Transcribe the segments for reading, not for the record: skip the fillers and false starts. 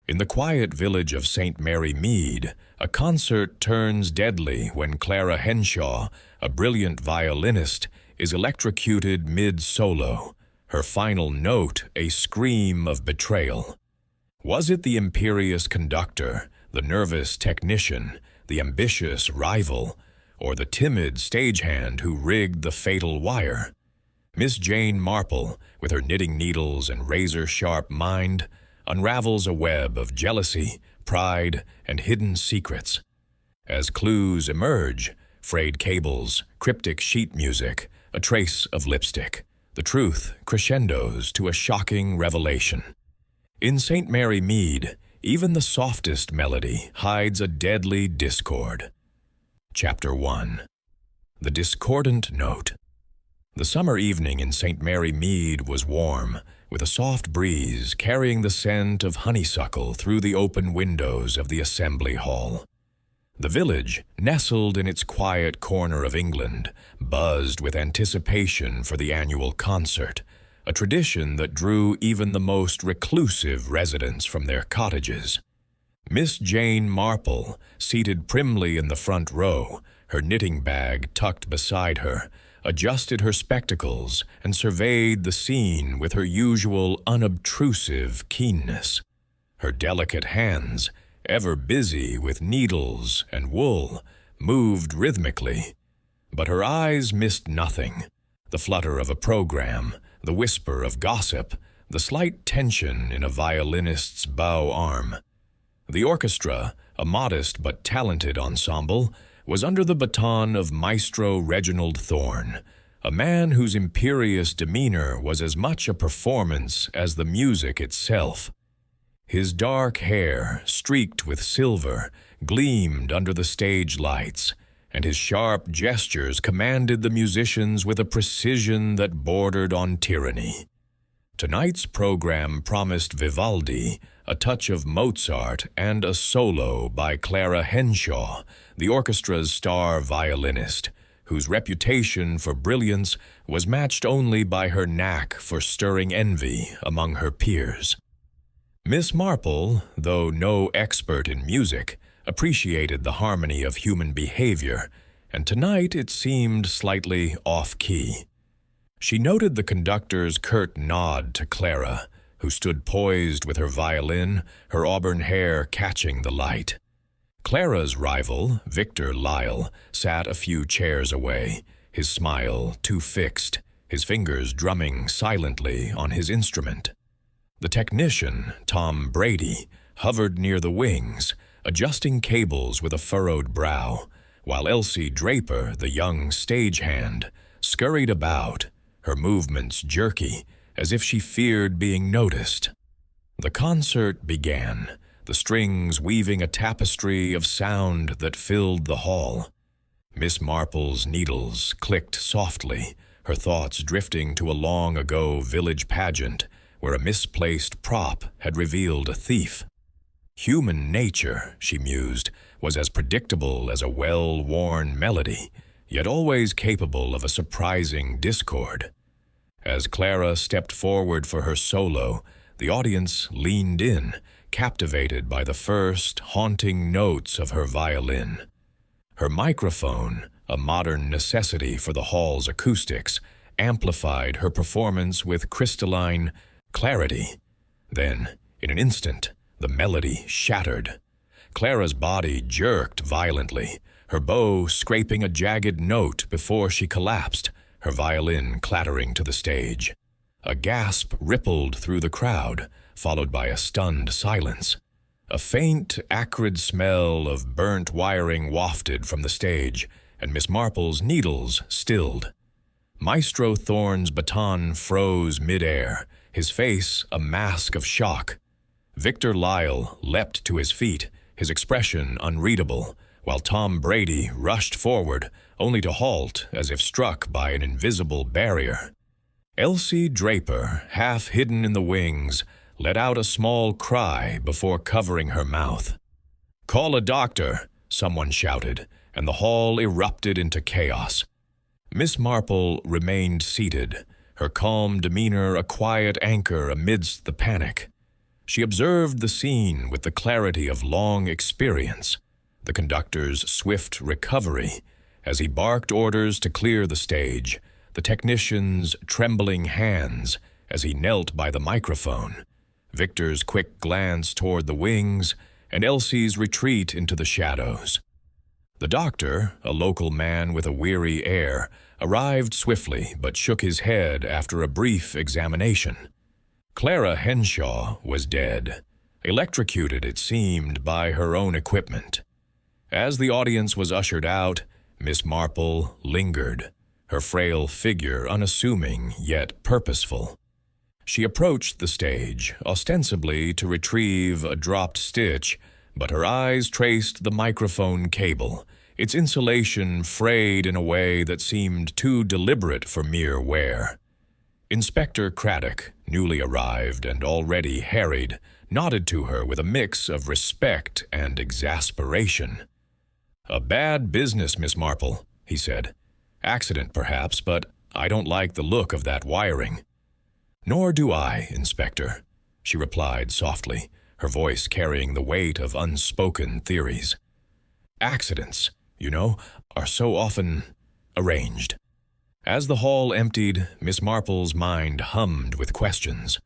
In the quiet village of St. Mary Mead, a concert turns deadly when Clara Henshaw, a brilliant violinist, is electrocuted mid-solo, her final note a scream of betrayal. Was it the imperious conductor, the nervous technician, the ambitious rival, or the timid stagehand who rigged the fatal wire? Miss Jane Marple, with her knitting needles and razor-sharp mind, unravels a web of jealousy, pride, and hidden secrets. As clues emerge, frayed cables, cryptic sheet music, a trace of lipstick, the truth crescendos to a shocking revelation. In St. Mary Mead, even the softest melody hides a deadly discord. Chapter 1. The Discordant Note. The summer evening in St. Mary Mead was warm, with a soft breeze carrying the scent of honeysuckle through the open windows of the assembly hall. The village, nestled in its quiet corner of England, buzzed with anticipation for the annual concert, a tradition that drew even the most reclusive residents from their cottages. Miss Jane Marple, seated primly in the front row, her knitting bag tucked beside her, adjusted her spectacles and surveyed the scene with her usual unobtrusive keenness. Her delicate hands, ever busy with needles and wool, moved rhythmically, but her eyes missed nothing: the flutter of a program, the whisper of gossip, the slight tension in a violinist's bow arm. The orchestra, a modest but talented ensemble, was under the baton of Maestro Reginald Thorne, a man whose imperious demeanor was as much a performance as the music itself. His dark hair, streaked with silver, gleamed under the stage lights, and his sharp gestures commanded the musicians with a precision that bordered on tyranny. Tonight's program promised Vivaldi, a touch of Mozart, and a solo by Clara Henshaw, the orchestra's star violinist, whose reputation for brilliance was matched only by her knack for stirring envy among her peers. Miss Marple, though no expert in music, appreciated the harmony of human behavior, and tonight it seemed slightly off-key. She noted the conductor's curt nod to Clara, who stood poised with her violin, her auburn hair catching the light. Clara's rival, Victor Lyle, sat a few chairs away, his smile too fixed, his fingers drumming silently on his instrument. The technician, Tom Brady, hovered near the wings, adjusting cables with a furrowed brow, while Elsie Draper, the young stagehand, scurried about, her movements jerky, as if she feared being noticed. The concert began, the strings weaving a tapestry of sound that filled the hall. Miss Marple's needles clicked softly, her thoughts drifting to a long-ago village pageant where a misplaced prop had revealed a thief. Human nature, she mused, was as predictable as a well-worn melody, yet always capable of a surprising discord. As Clara stepped forward for her solo, the audience leaned in, captivated by the first haunting notes of her violin. Her microphone, a modern necessity for the hall's acoustics, amplified her performance with crystalline clarity. Then, in an instant, the melody shattered. Clara's body jerked violently, her bow scraping a jagged note before she collapsed, her violin clattering to the stage. A gasp rippled through the crowd, followed by a stunned silence. A faint, acrid smell of burnt wiring wafted from the stage, and Miss Marple's needles stilled. Maestro Thorne's baton froze mid-air, his face a mask of shock. Victor Lyle leapt to his feet, his expression unreadable, while Tom Brady rushed forward, only to halt as if struck by an invisible barrier. Elsie Draper, half hidden in the wings, let out a small cry before covering her mouth. "Call a doctor," someone shouted, and the hall erupted into chaos. Miss Marple remained seated, her calm demeanor a quiet anchor amidst the panic. She observed the scene with the clarity of long experience, the conductor's swift recovery as he barked orders to clear the stage, the technician's trembling hands as he knelt by the microphone, Victor's quick glance toward the wings, and Elsie's retreat into the shadows. The doctor, a local man with a weary air, arrived swiftly but shook his head after a brief examination. Clara Henshaw was dead, electrocuted, it seemed, by her own equipment. As the audience was ushered out, Miss Marple lingered, her frail figure unassuming yet purposeful. She approached the stage, ostensibly to retrieve a dropped stitch, but her eyes traced the microphone cable, its insulation frayed in a way that seemed too deliberate for mere wear. Inspector Craddock, newly arrived and already harried, nodded to her with a mix of respect and exasperation. "A bad business, Miss Marple," he said. "Accident, perhaps, but I don't like the look of that wiring." "Nor do I, Inspector," she replied softly, her voice carrying the weight of unspoken theories. "Accidents, you know, are so often arranged." As the hall emptied, Miss Marple's mind hummed with questions.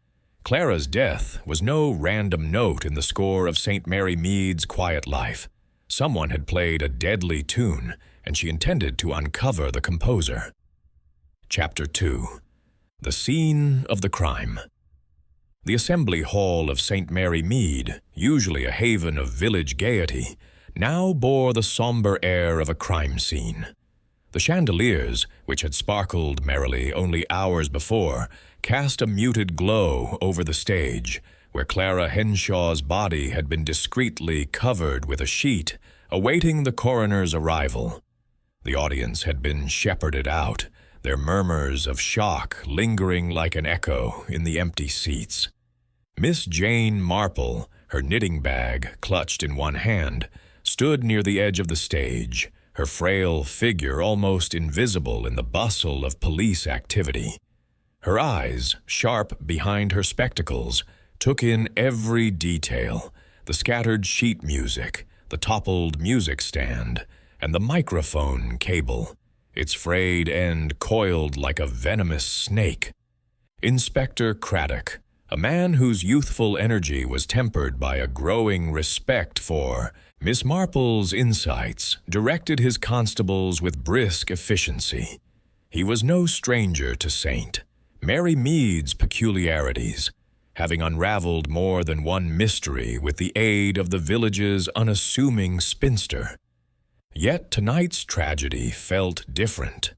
Clara's death was no random note in the score of St. Mary Mead's quiet life. Someone had played a deadly tune, and she intended to uncover the composer. Chapter 2. The Scene of the Crime. The Assembly Hall of St. Mary Mead, usually a haven of village gaiety, now bore the somber air of a crime scene. The chandeliers, which had sparkled merrily only hours before, cast a muted glow over the stage, where Clara Henshaw's body had been discreetly covered with a sheet, awaiting the coroner's arrival. The audience had been shepherded out, their murmurs of shock lingering like an echo in the empty seats. Miss Jane Marple, her knitting bag clutched in one hand, stood near the edge of the stage, her frail figure almost invisible in the bustle of police activity. Her eyes, sharp behind her spectacles, took in every detail, the scattered sheet music, the toppled music stand, and the microphone cable, its frayed end coiled like a venomous snake. Inspector Craddock, a man whose youthful energy was tempered by a growing respect for Miss Marple's insights, directed his constables with brisk efficiency. He was no stranger to St. Mary Mead's peculiarities, having unraveled more than one mystery with the aid of the village's unassuming spinster. Yet tonight's tragedy felt different.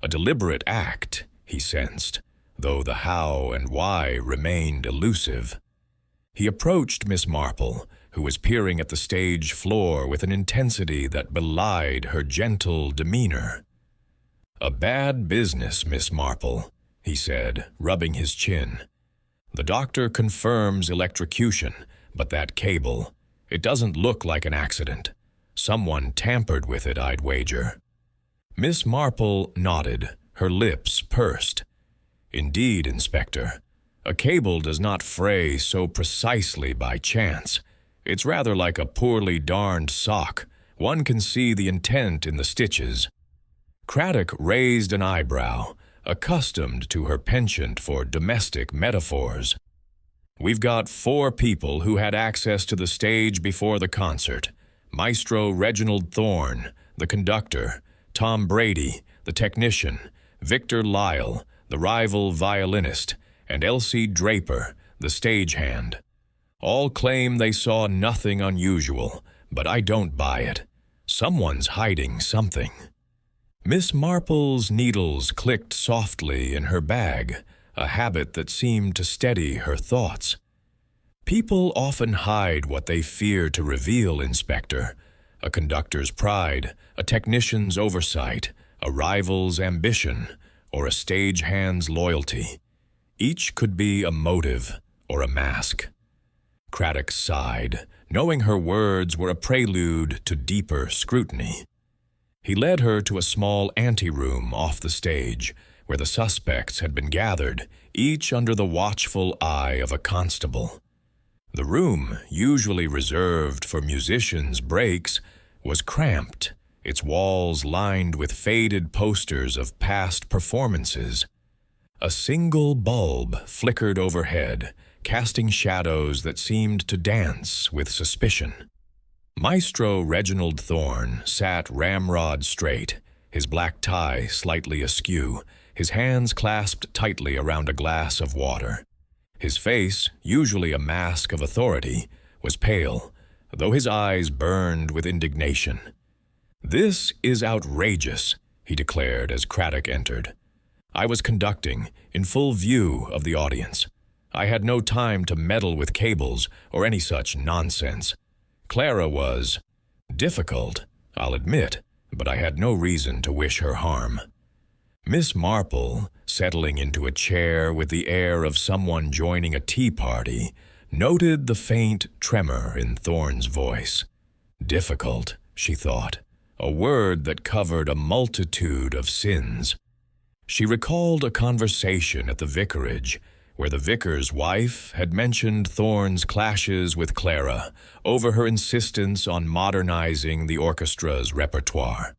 A deliberate act, he sensed, though the how and why remained elusive. He approached Miss Marple, who was peering at the stage floor with an intensity that belied her gentle demeanor. "A bad business, Miss Marple," he said, rubbing his chin. "The doctor confirms electrocution, but that cable, it doesn't look like an accident. Someone tampered with it, I'd wager." Miss Marple nodded, her lips pursed. "Indeed, Inspector, a cable does not fray so precisely by chance. It's rather like a poorly darned sock. One can see the intent in the stitches." Craddock raised an eyebrow, accustomed to her penchant for domestic metaphors. "We've got 4 people who had access to the stage before the concert. Maestro Reginald Thorne, the conductor, Tom Brady, the technician, Victor Lyle, the rival violinist, and Elsie Draper, the stagehand. All claim they saw nothing unusual, but I don't buy it. Someone's hiding something." Miss Marple's needles clicked softly in her bag, a habit that seemed to steady her thoughts. "People often hide what they fear to reveal, Inspector. A conductor's pride, a technician's oversight, a rival's ambition, or a stagehand's loyalty. Each could be a motive or a mask." Craddock sighed, knowing her words were a prelude to deeper scrutiny. He led her to a small anteroom off the stage, where the suspects had been gathered, each under the watchful eye of a constable. The room, usually reserved for musicians' breaks, was cramped, its walls lined with faded posters of past performances. A single bulb flickered overhead, casting shadows that seemed to dance with suspicion. Maestro Reginald Thorne sat ramrod straight, his black tie slightly askew, his hands clasped tightly around a glass of water. His face, usually a mask of authority, was pale, though his eyes burned with indignation. "This is outrageous," he declared as Craddock entered. I was conducting, in full view of the audience. I had no time to meddle with cables or any such nonsense. Clara was difficult, I'll admit, but I had no reason to wish her harm. Miss Marple, settling into a chair with the air of someone joining a tea party, noted the faint tremor in Thorne's voice. Difficult, she thought, a word that covered a multitude of sins. She recalled a conversation at the vicarage where the vicar's wife had mentioned Thorne's clashes with Clara over her insistence on modernizing the orchestra's repertoire.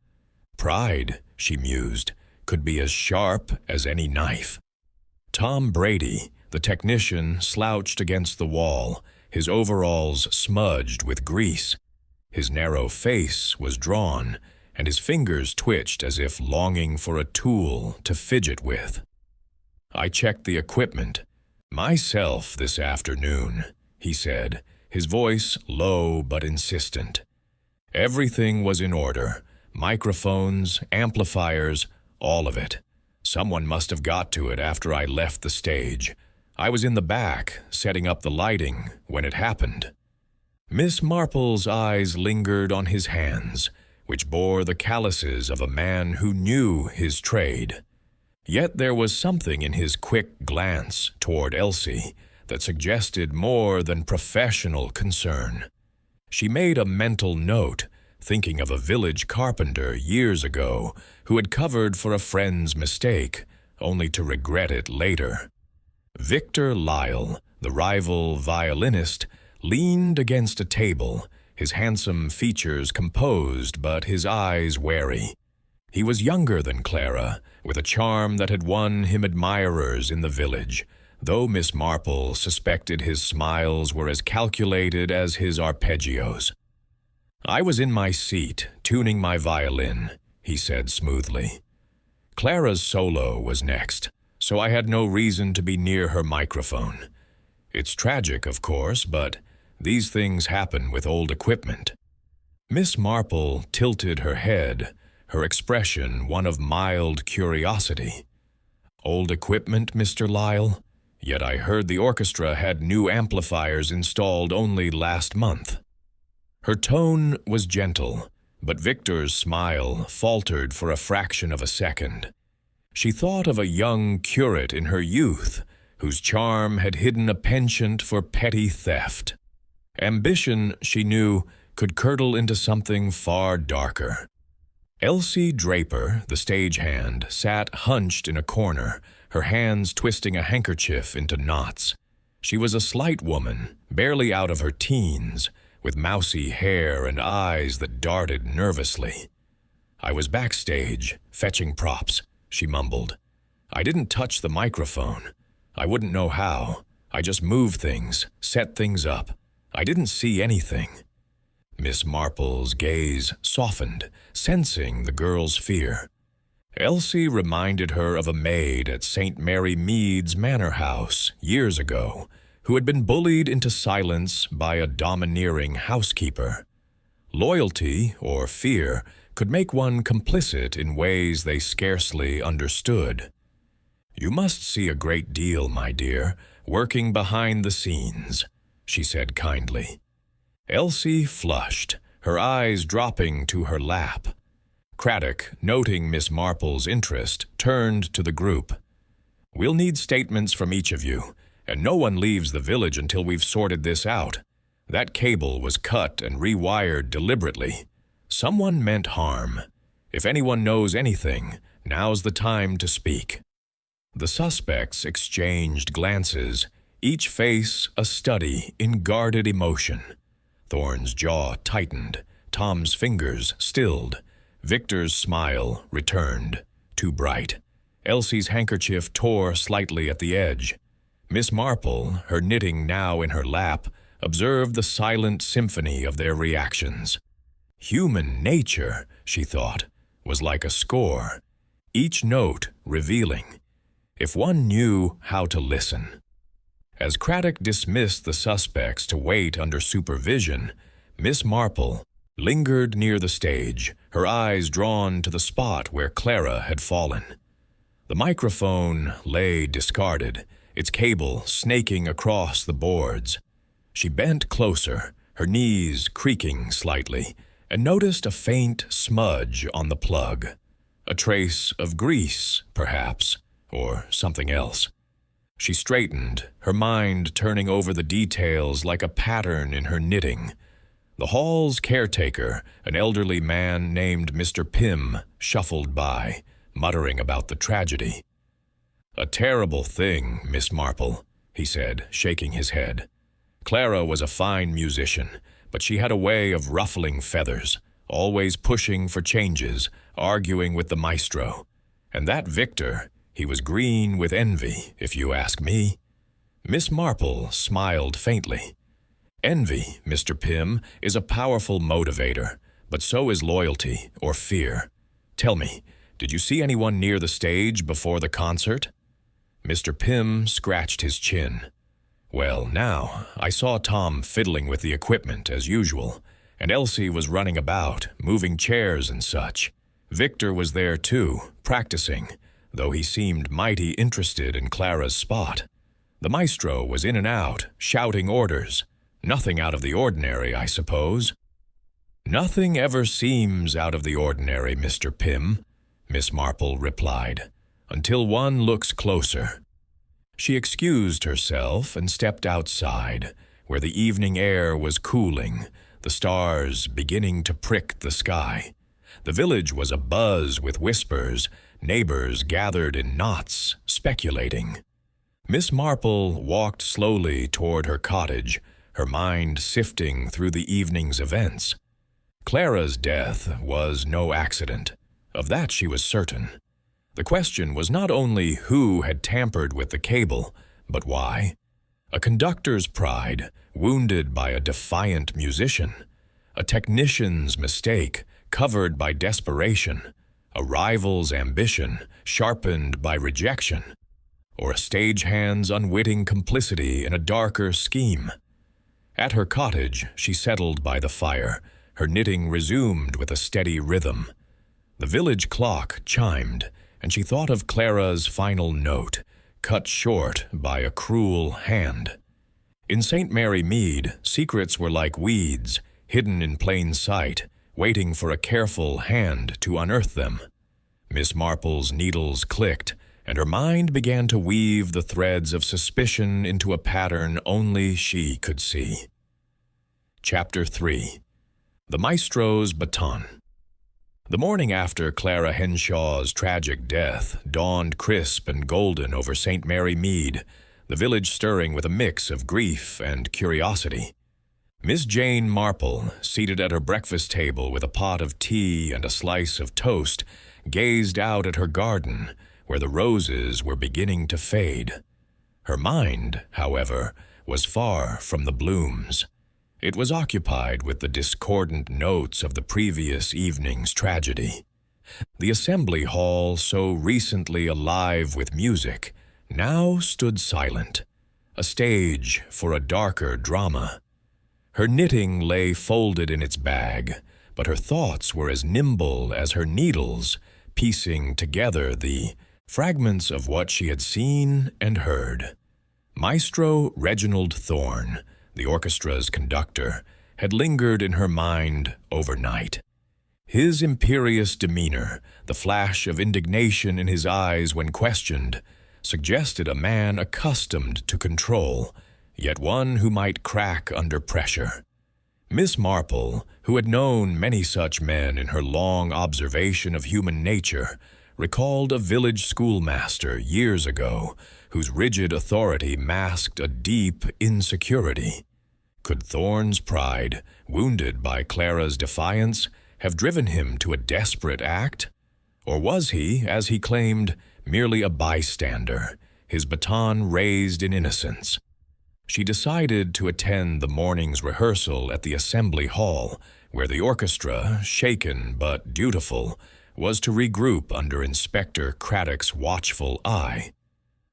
Pride, she mused, could be as sharp as any knife. Tom Brady, the technician, slouched against the wall, his overalls smudged with grease. His narrow face was drawn, and his fingers twitched as if longing for a tool to fidget with. "I checked the equipment myself this afternoon," he said, his voice low but insistent. "Everything was in order. Microphones, amplifiers, all of it. Someone must have got to it after I left the stage. I was in the back, setting up the lighting, when it happened." Miss Marple's eyes lingered on his hands, which bore the calluses of a man who knew his trade. Yet there was something in his quick glance toward Elsie that suggested more than professional concern. She made a mental note, thinking of a village carpenter years ago who had covered for a friend's mistake, only to regret it later. Victor Lyle, the rival violinist, leaned against a table, his handsome features composed but his eyes wary. He was younger than Clara, with a charm that had won him admirers in the village, though Miss Marple suspected his smiles were as calculated as his arpeggios. "I was in my seat, tuning my violin," he said smoothly. "Clara's solo was next, so I had no reason to be near her microphone. It's tragic, of course, but these things happen with old equipment." Miss Marple tilted her head, her expression one of mild curiosity. "Old equipment, Mr. Lyle? Yet I heard the orchestra had new amplifiers installed only last month." Her tone was gentle, but Victor's smile faltered for a fraction of a second. She thought of a young curate in her youth, whose charm had hidden a penchant for petty theft. Ambition, she knew, could curdle into something far darker. Elsie Draper, the stagehand, sat hunched in a corner, her hands twisting a handkerchief into knots. She was a slight woman, barely out of her teens, with mousy hair and eyes that darted nervously. "I was backstage, fetching props," she mumbled. "I didn't touch the microphone. I wouldn't know how. I just moved things, set things up. I didn't see anything." Miss Marple's gaze softened, sensing the girl's fear. Elsie reminded her of a maid at St. Mary Mead's manor house years ago, who had been bullied into silence by a domineering housekeeper. Loyalty, or fear, could make one complicit in ways they scarcely understood. "You must see a great deal, my dear, working behind the scenes," she said kindly. Elsie flushed, her eyes dropping to her lap. Craddock, noting Miss Marple's interest, turned to the group. "We'll need statements from each of you, and no one leaves the village until we've sorted this out. That cable was cut and rewired deliberately. Someone meant harm. If anyone knows anything, now's the time to speak." The suspects exchanged glances, each face a study in guarded emotion. Thorne's jaw tightened, Tom's fingers stilled. Victor's smile returned, too bright. Elsie's handkerchief tore slightly at the edge. Miss Marple, her knitting now in her lap, observed the silent symphony of their reactions. Human nature, she thought, was like a score, each note revealing, if one knew how to listen. As Craddock dismissed the suspects to wait under supervision, Miss Marple lingered near the stage, her eyes drawn to the spot where Clara had fallen. The microphone lay discarded, its cable snaking across the boards. She bent closer, her knees creaking slightly, and noticed a faint smudge on the plug. A trace of grease, perhaps, or something else. She straightened, her mind turning over the details like a pattern in her knitting. The hall's caretaker, an elderly man named Mr. Pym, shuffled by, muttering about the tragedy. "A terrible thing, Miss Marple," he said, shaking his head. Clara was a fine musician, but she had a way of ruffling feathers, always pushing for changes, arguing with the maestro. And that Victor, he was green with envy, if you ask me. Miss Marple smiled faintly. "Envy, Mr. Pym, is a powerful motivator, but so is loyalty or fear. Tell me, did you see anyone near the stage before the concert?" Mr. Pym scratched his chin. "Well, now, I saw Tom fiddling with the equipment as usual, and Elsie was running about, moving chairs and such. Victor was there too, practicing, though he seemed mighty interested in Clara's spot. The maestro was in and out, shouting orders. Nothing out of the ordinary, I suppose." "Nothing ever seems out of the ordinary, Mr. Pym," Miss Marple replied, "until one looks closer." She excused herself and stepped outside, where the evening air was cooling, the stars beginning to prick the sky. The village was abuzz with whispers, neighbors gathered in knots, speculating. Miss Marple walked slowly toward her cottage, her mind sifting through the evening's events. Clara's death was no accident. Of that she was certain. The question was not only who had tampered with the cable, but why. A conductor's pride, wounded by a defiant musician. A technician's mistake, covered by desperation. A rival's ambition, sharpened by rejection. Or a stagehand's unwitting complicity in a darker scheme. At her cottage, she settled by the fire, her knitting resumed with a steady rhythm. The village clock chimed, and she thought of Clara's final note, cut short by a cruel hand. In St. Mary Mead, secrets were like weeds, hidden in plain sight, waiting for a careful hand to unearth them. Miss Marple's needles clicked, and her mind began to weave the threads of suspicion into a pattern only she could see. Chapter 3. The Maestro's Baton. The morning after Clara Henshaw's tragic death dawned crisp and golden over St. Mary Mead, the village stirring with a mix of grief and curiosity. Miss Jane Marple, seated at her breakfast table with a pot of tea and a slice of toast, gazed out at her garden, where the roses were beginning to fade. Her mind, however, was far from the blooms. It was occupied with the discordant notes of the previous evening's tragedy. The assembly hall, so recently alive with music, now stood silent, a stage for a darker drama. Her knitting lay folded in its bag, but her thoughts were as nimble as her needles, piecing together the fragments of what she had seen and heard. Maestro Reginald Thorne, the orchestra's conductor, had lingered in her mind overnight. His imperious demeanor, the flash of indignation in his eyes when questioned, suggested a man accustomed to control, yet one who might crack under pressure. Miss Marple, who had known many such men in her long observation of human nature, recalled a village schoolmaster years ago whose rigid authority masked a deep insecurity. Could Thorne's pride, wounded by Clara's defiance, have driven him to a desperate act? Or was he, as he claimed, merely a bystander, his baton raised in innocence? She decided to attend the morning's rehearsal at the assembly hall, where the orchestra, shaken but dutiful, was to regroup under Inspector Craddock's watchful eye.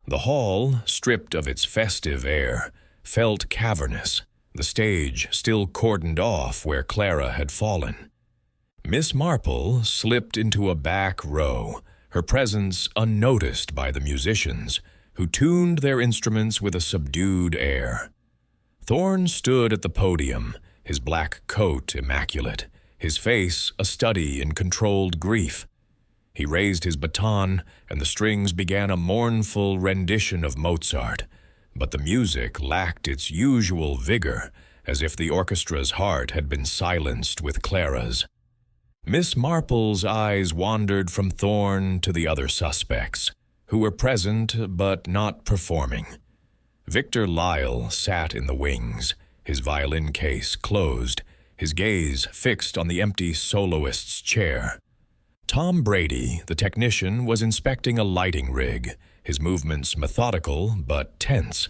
The hall, stripped of its festive air, felt cavernous, the stage still cordoned off where Clara had fallen. Miss Marple slipped into a back row, her presence unnoticed by the musicians, who tuned their instruments with a subdued air. Thorne stood at the podium, his black coat immaculate, his face a study in controlled grief. He raised his baton, and the strings began a mournful rendition of Mozart, but the music lacked its usual vigor, as if the orchestra's heart had been silenced with Clara's. Miss Marple's eyes wandered from Thorne to the other suspects, who were present but not performing. Victor Lyle sat in the wings, his violin case closed, his gaze fixed on the empty soloist's chair. Tom Brady, the technician, was inspecting a lighting rig, his movements methodical but tense.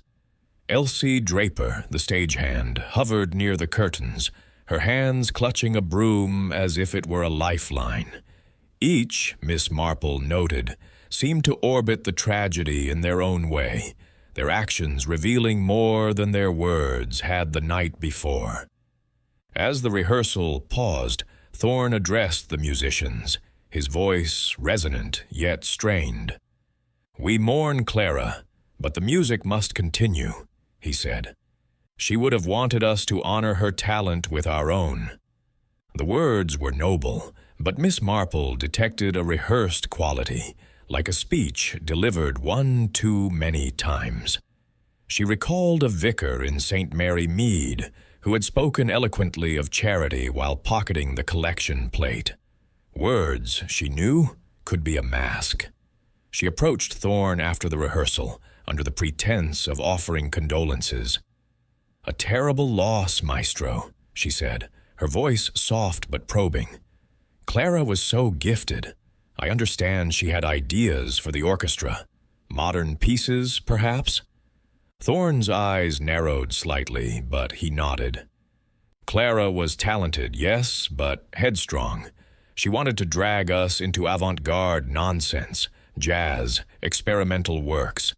Elsie Draper, the stagehand, hovered near the curtains, her hands clutching a broom as if it were a lifeline. Each, Miss Marple noted, seemed to orbit the tragedy in their own way, their actions revealing more than their words had the night before. As the rehearsal paused, Thorne addressed the musicians, his voice resonant yet strained. "We mourn Clara, but the music must continue," he said. "She would have wanted us to honor her talent with our own." The words were noble, but Miss Marple detected a rehearsed quality, like a speech delivered one too many times. She recalled a vicar in St. Mary Mead who had spoken eloquently of charity while pocketing the collection plate. Words, she knew, could be a mask. She approached Thorne after the rehearsal, under the pretense of offering condolences. "A terrible loss, maestro," she said, her voice soft but probing. "Clara was so gifted. I understand she had ideas for the orchestra. Modern pieces, perhaps?" Thorne's eyes narrowed slightly, but he nodded. "Clara was talented, yes, but headstrong. She wanted to drag us into avant-garde nonsense, jazz, experimental works.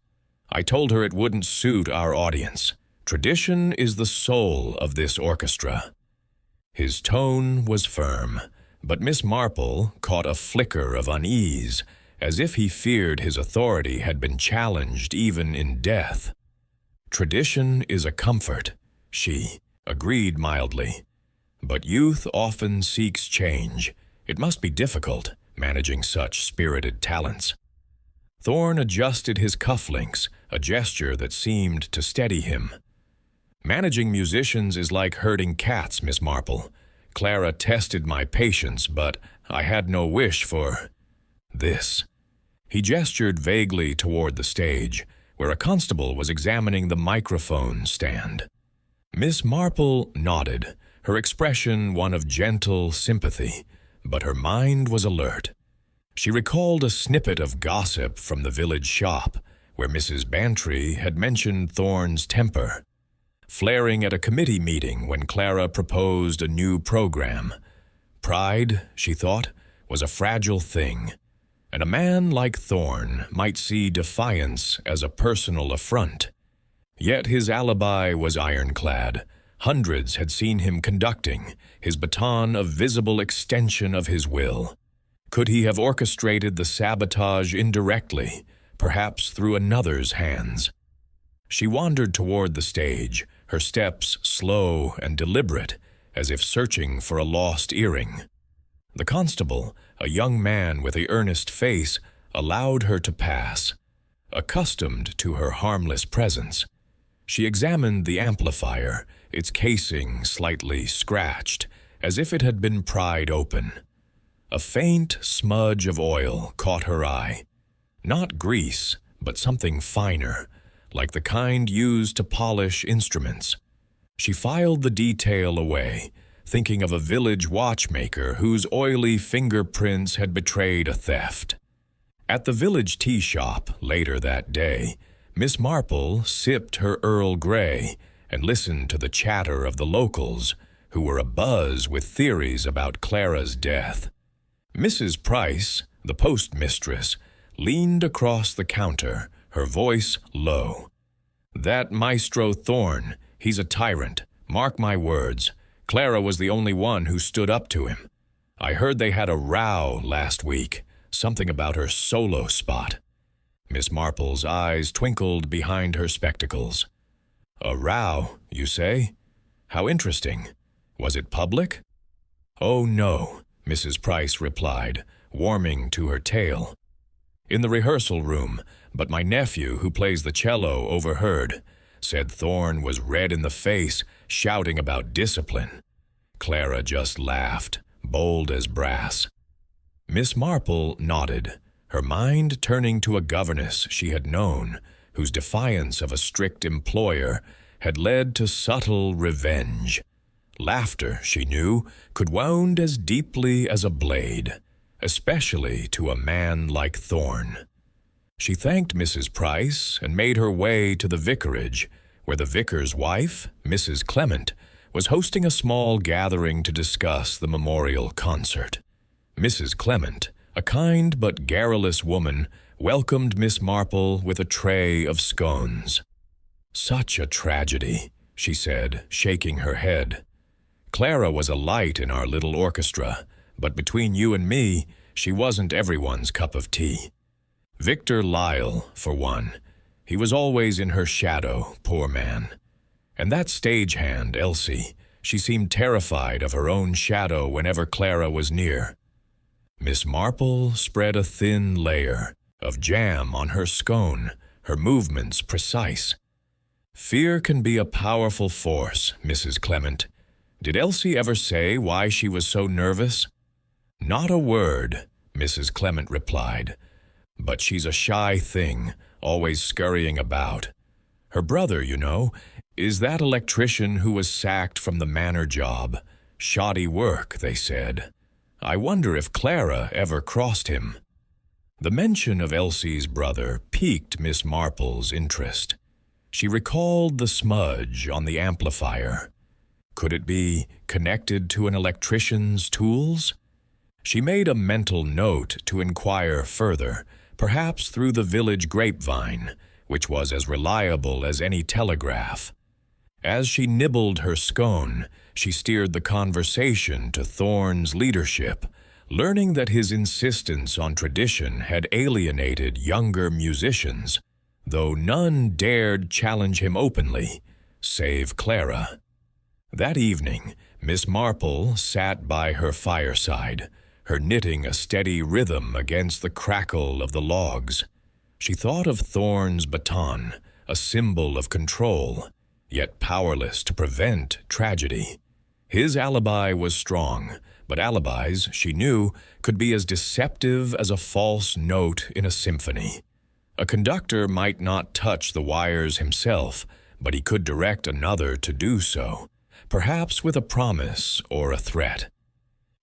I told her it wouldn't suit our audience. Tradition is the soul of this orchestra." His tone was firm, but Miss Marple caught a flicker of unease, as if he feared his authority had been challenged even in death. "Tradition is a comfort," she agreed mildly. "But youth often seeks change. It must be difficult, managing such spirited talents." Thorne adjusted his cufflinks, a gesture that seemed to steady him. "Managing musicians is like herding cats, Miss Marple. Clara tested my patience, but I had no wish for this." He gestured vaguely toward the stage, where a constable was examining the microphone stand. Miss Marple nodded, her expression one of gentle sympathy, but her mind was alert. She recalled a snippet of gossip from the village shop, where Mrs. Bantry had mentioned Thorne's temper, flaring at a committee meeting when Clara proposed a new program. Pride, she thought, was a fragile thing, and a man like Thorne might see defiance as a personal affront. Yet his alibi was ironclad. Hundreds had seen him conducting, his baton a visible extension of his will. Could he have orchestrated the sabotage indirectly, perhaps through another's hands? She wandered toward the stage, her steps slow and deliberate, as if searching for a lost earring. The constable, a young man with a earnest face, allowed her to pass. Accustomed to her harmless presence, she examined the amplifier, its casing slightly scratched, as if it had been pried open. A faint smudge of oil caught her eye. Not grease, but something finer, like the kind used to polish instruments. She filed the detail away, thinking of a village watchmaker whose oily fingerprints had betrayed a theft. At the village tea shop later that day, Miss Marple sipped her Earl Grey and listened to the chatter of the locals, who were abuzz with theories about Clara's death. Mrs. Price, the postmistress, leaned across the counter, her voice low. "That Maestro Thorne, he's a tyrant. Mark my words. Clara was the only one who stood up to him. I heard they had a row last week, something about her solo spot." Miss Marple's eyes twinkled behind her spectacles. "A row, you say? How interesting. Was it public?" "Oh, no," Mrs. Price replied, warming to her tale. "In the rehearsal room, but my nephew, who plays the cello, overheard. Said Thorne was red in the face, shouting about discipline." Clara just laughed, bold as brass. Miss Marple nodded, her mind turning to a governess she had known, whose defiance of a strict employer had led to subtle revenge. Laughter, she knew, could wound as deeply as a blade, especially to a man like Thorne. She thanked Mrs. Price and made her way to the vicarage, where the vicar's wife, Mrs. Clement, was hosting a small gathering to discuss the memorial concert. Mrs. Clement, a kind but garrulous woman, welcomed Miss Marple with a tray of scones. "Such a tragedy," she said, shaking her head. "Clara was a light in our little orchestra, but between you and me, she wasn't everyone's cup of tea. Victor Lyle, for one. He was always in her shadow, poor man. And that stagehand, Elsie, she seemed terrified of her own shadow whenever Clara was near." Miss Marple spread a thin layer of jam on her scone, her movements precise. "Fear can be a powerful force, Mrs. Clement. Did Elsie ever say why she was so nervous?" "Not a word," Mrs. Clement replied. "But she's a shy thing, always scurrying about. Her brother, you know, is that electrician who was sacked from the manor job. Shoddy work, they said. I wonder if Clara ever crossed him." The mention of Elsie's brother piqued Miss Marple's interest. She recalled the smudge on the amplifier. Could it be connected to an electrician's tools? She made a mental note to inquire further, perhaps through the village grapevine, which was as reliable as any telegraph. As she nibbled her scone, she steered the conversation to Thorne's leadership, learning that his insistence on tradition had alienated younger musicians, though none dared challenge him openly, save Clara. That evening, Miss Marple sat by her fireside, her knitting a steady rhythm against the crackle of the logs. She thought of Thorne's baton, a symbol of control, yet powerless to prevent tragedy. His alibi was strong, but alibis, she knew, could be as deceptive as a false note in a symphony. A conductor might not touch the wires himself, but he could direct another to do so, perhaps with a promise or a threat.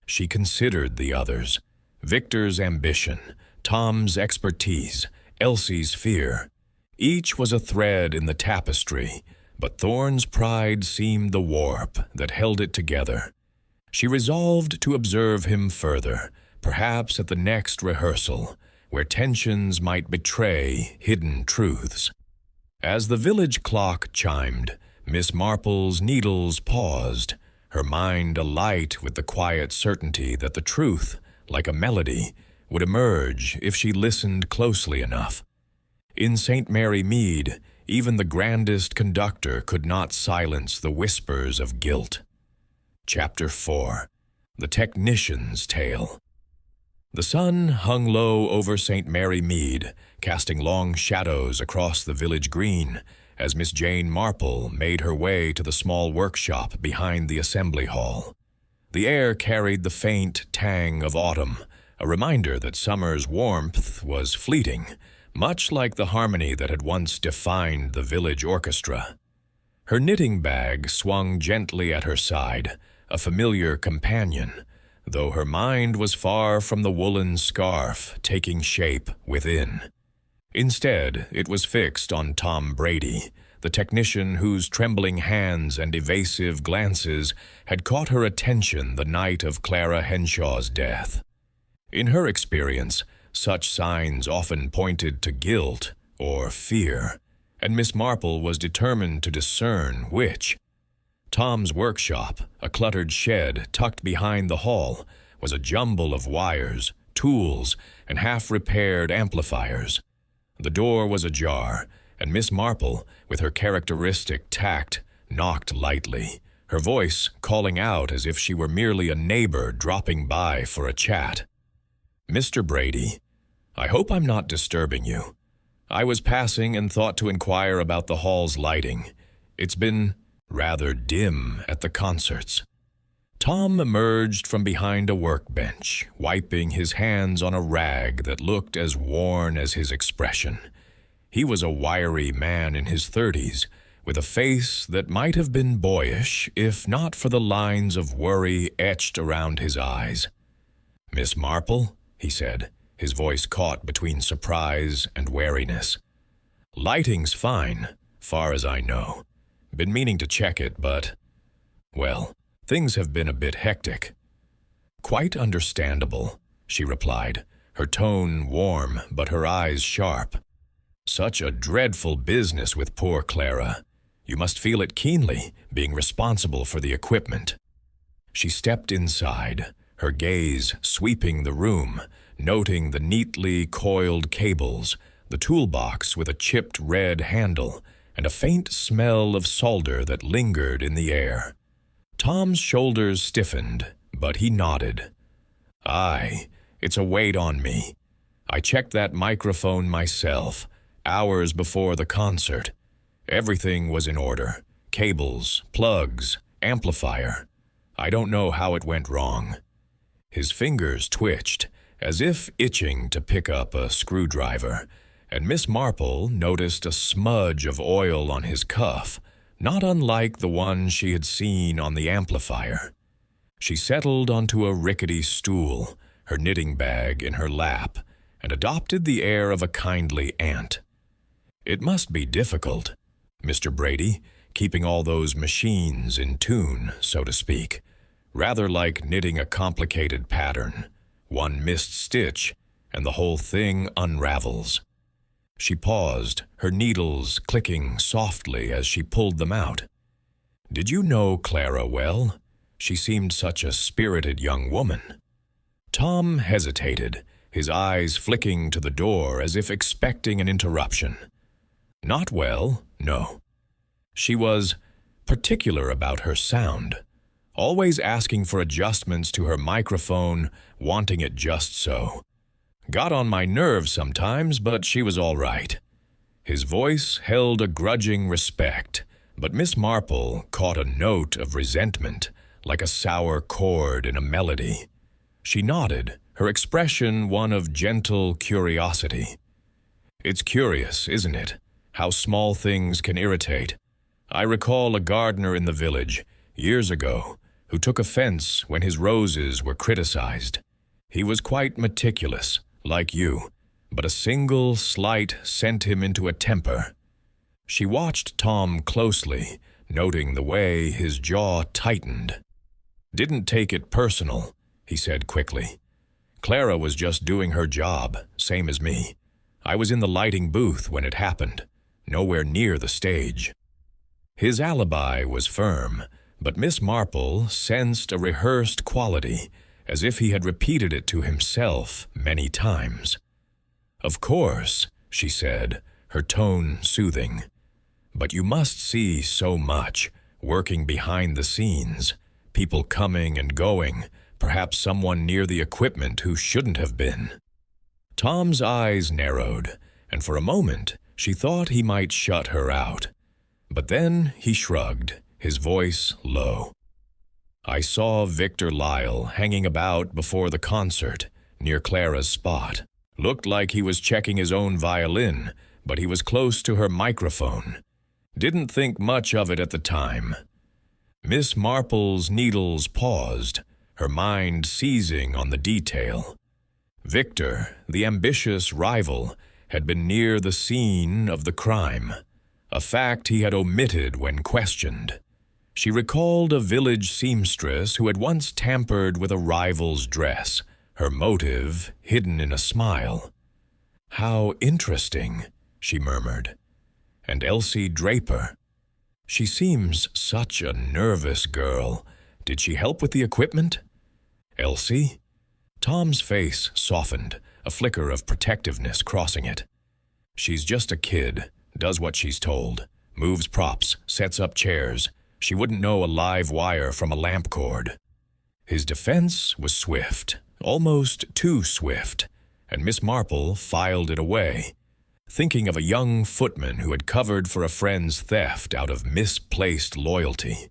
She considered the others: Victor's ambition, Tom's expertise, Elsie's fear. Each was a thread in the tapestry, but Thorne's pride seemed the warp that held it together. She resolved to observe him further, perhaps at the next rehearsal, where tensions might betray hidden truths. As the village clock chimed, Miss Marple's needles paused, her mind alight with the quiet certainty that the truth, like a melody, would emerge if she listened closely enough. In St. Mary Mead, even the grandest conductor could not silence the whispers of guilt. Chapter 4. The Technician's Tale. The sun hung low over St. Mary Mead, casting long shadows across the village green, as Miss Jane Marple made her way to the small workshop behind the assembly hall. The air carried the faint tang of autumn, a reminder that summer's warmth was fleeting, much like the harmony that had once defined the village orchestra. Her knitting bag swung gently at her side, a familiar companion, though her mind was far from the woolen scarf taking shape within. Instead, it was fixed on Tom Brady, the technician whose trembling hands and evasive glances had caught her attention the night of Clara Henshaw's death. In her experience, such signs often pointed to guilt or fear, and Miss Marple was determined to discern which. Tom's workshop, a cluttered shed tucked behind the hall, was a jumble of wires, tools, and half-repaired amplifiers. The door was ajar, and Miss Marple, with her characteristic tact, knocked lightly, her voice calling out as if she were merely a neighbor dropping by for a chat. "Mr. Brady, I hope I'm not disturbing you. I was passing and thought to inquire about the hall's lighting. It's been rather dim at the concerts." Tom emerged from behind a workbench, wiping his hands on a rag that looked as worn as his expression. He was a wiry man in his 30s, with a face that might have been boyish if not for the lines of worry etched around his eyes. "Miss Marple," he said, his voice caught between surprise and wariness. "Lighting's fine, far as I know. Been meaning to check it, but, well, things have been a bit hectic." "Quite understandable," she replied, her tone warm but her eyes sharp. "Such a dreadful business with poor Clara. You must feel it keenly, being responsible for the equipment." She stepped inside, her gaze sweeping the room, noting the neatly coiled cables, the toolbox with a chipped red handle, and a faint smell of solder that lingered in the air. Tom's shoulders stiffened, but he nodded. "Aye, it's a weight on me. I checked that microphone myself, hours before the concert. Everything was in order. Cables, plugs, amplifier. I don't know how it went wrong." His fingers twitched, as if itching to pick up a screwdriver, and Miss Marple noticed a smudge of oil on his cuff, not unlike the one she had seen on the amplifier. She settled onto a rickety stool, her knitting bag in her lap, and adopted the air of a kindly aunt. "It must be difficult, Mr. Brady, keeping all those machines in tune, so to speak. Rather like knitting a complicated pattern. One missed stitch, and the whole thing unravels." She paused, her needles clicking softly as she pulled them out. "Did you know Clara well? She seemed such a spirited young woman." Tom hesitated, his eyes flicking to the door as if expecting an interruption. "Not well, no. She was particular about her sound, always asking for adjustments to her microphone, wanting it just so. Got on my nerves sometimes, but she was all right." His voice held a grudging respect, but Miss Marple caught a note of resentment, like a sour chord in a melody. She nodded, her expression one of gentle curiosity. "It's curious, isn't it, how small things can irritate? I recall a gardener in the village, years ago, who took offense when his roses were criticized. He was quite meticulous, like you, but a single slight sent him into a temper." She watched Tom closely, noting the way his jaw tightened. "Didn't take it personal," he said quickly. "Clara was just doing her job, same as me. I was in the lighting booth when it happened, nowhere near the stage." His alibi was firm, but Miss Marple sensed a rehearsed quality, as if he had repeated it to himself many times. "Of course," she said, her tone soothing. "But you must see so much, working behind the scenes, people coming and going, perhaps someone near the equipment who shouldn't have been." Tom's eyes narrowed, and for a moment she thought he might shut her out. But then he shrugged, his voice low. I saw Victor Lyle hanging about before the concert, near Clara's spot. Looked like he was checking his own violin, but he was close to her microphone. Didn't think much of it at the time. Miss Marple's needles paused, her mind seizing on the detail. Victor, the ambitious rival, had been near the scene of the crime, a fact he had omitted when questioned. She recalled a village seamstress who had once tampered with a rival's dress, her motive hidden in a smile. "How interesting," she murmured. "And Elsie Draper. She seems such a nervous girl. Did she help with the equipment?" "Elsie?" Tom's face softened, a flicker of protectiveness crossing it. "She's just a kid, does what she's told, moves props, sets up chairs. She wouldn't know a live wire from a lamp cord." His defense was swift, almost too swift, and Miss Marple filed it away, thinking of a young footman who had covered for a friend's theft out of misplaced loyalty.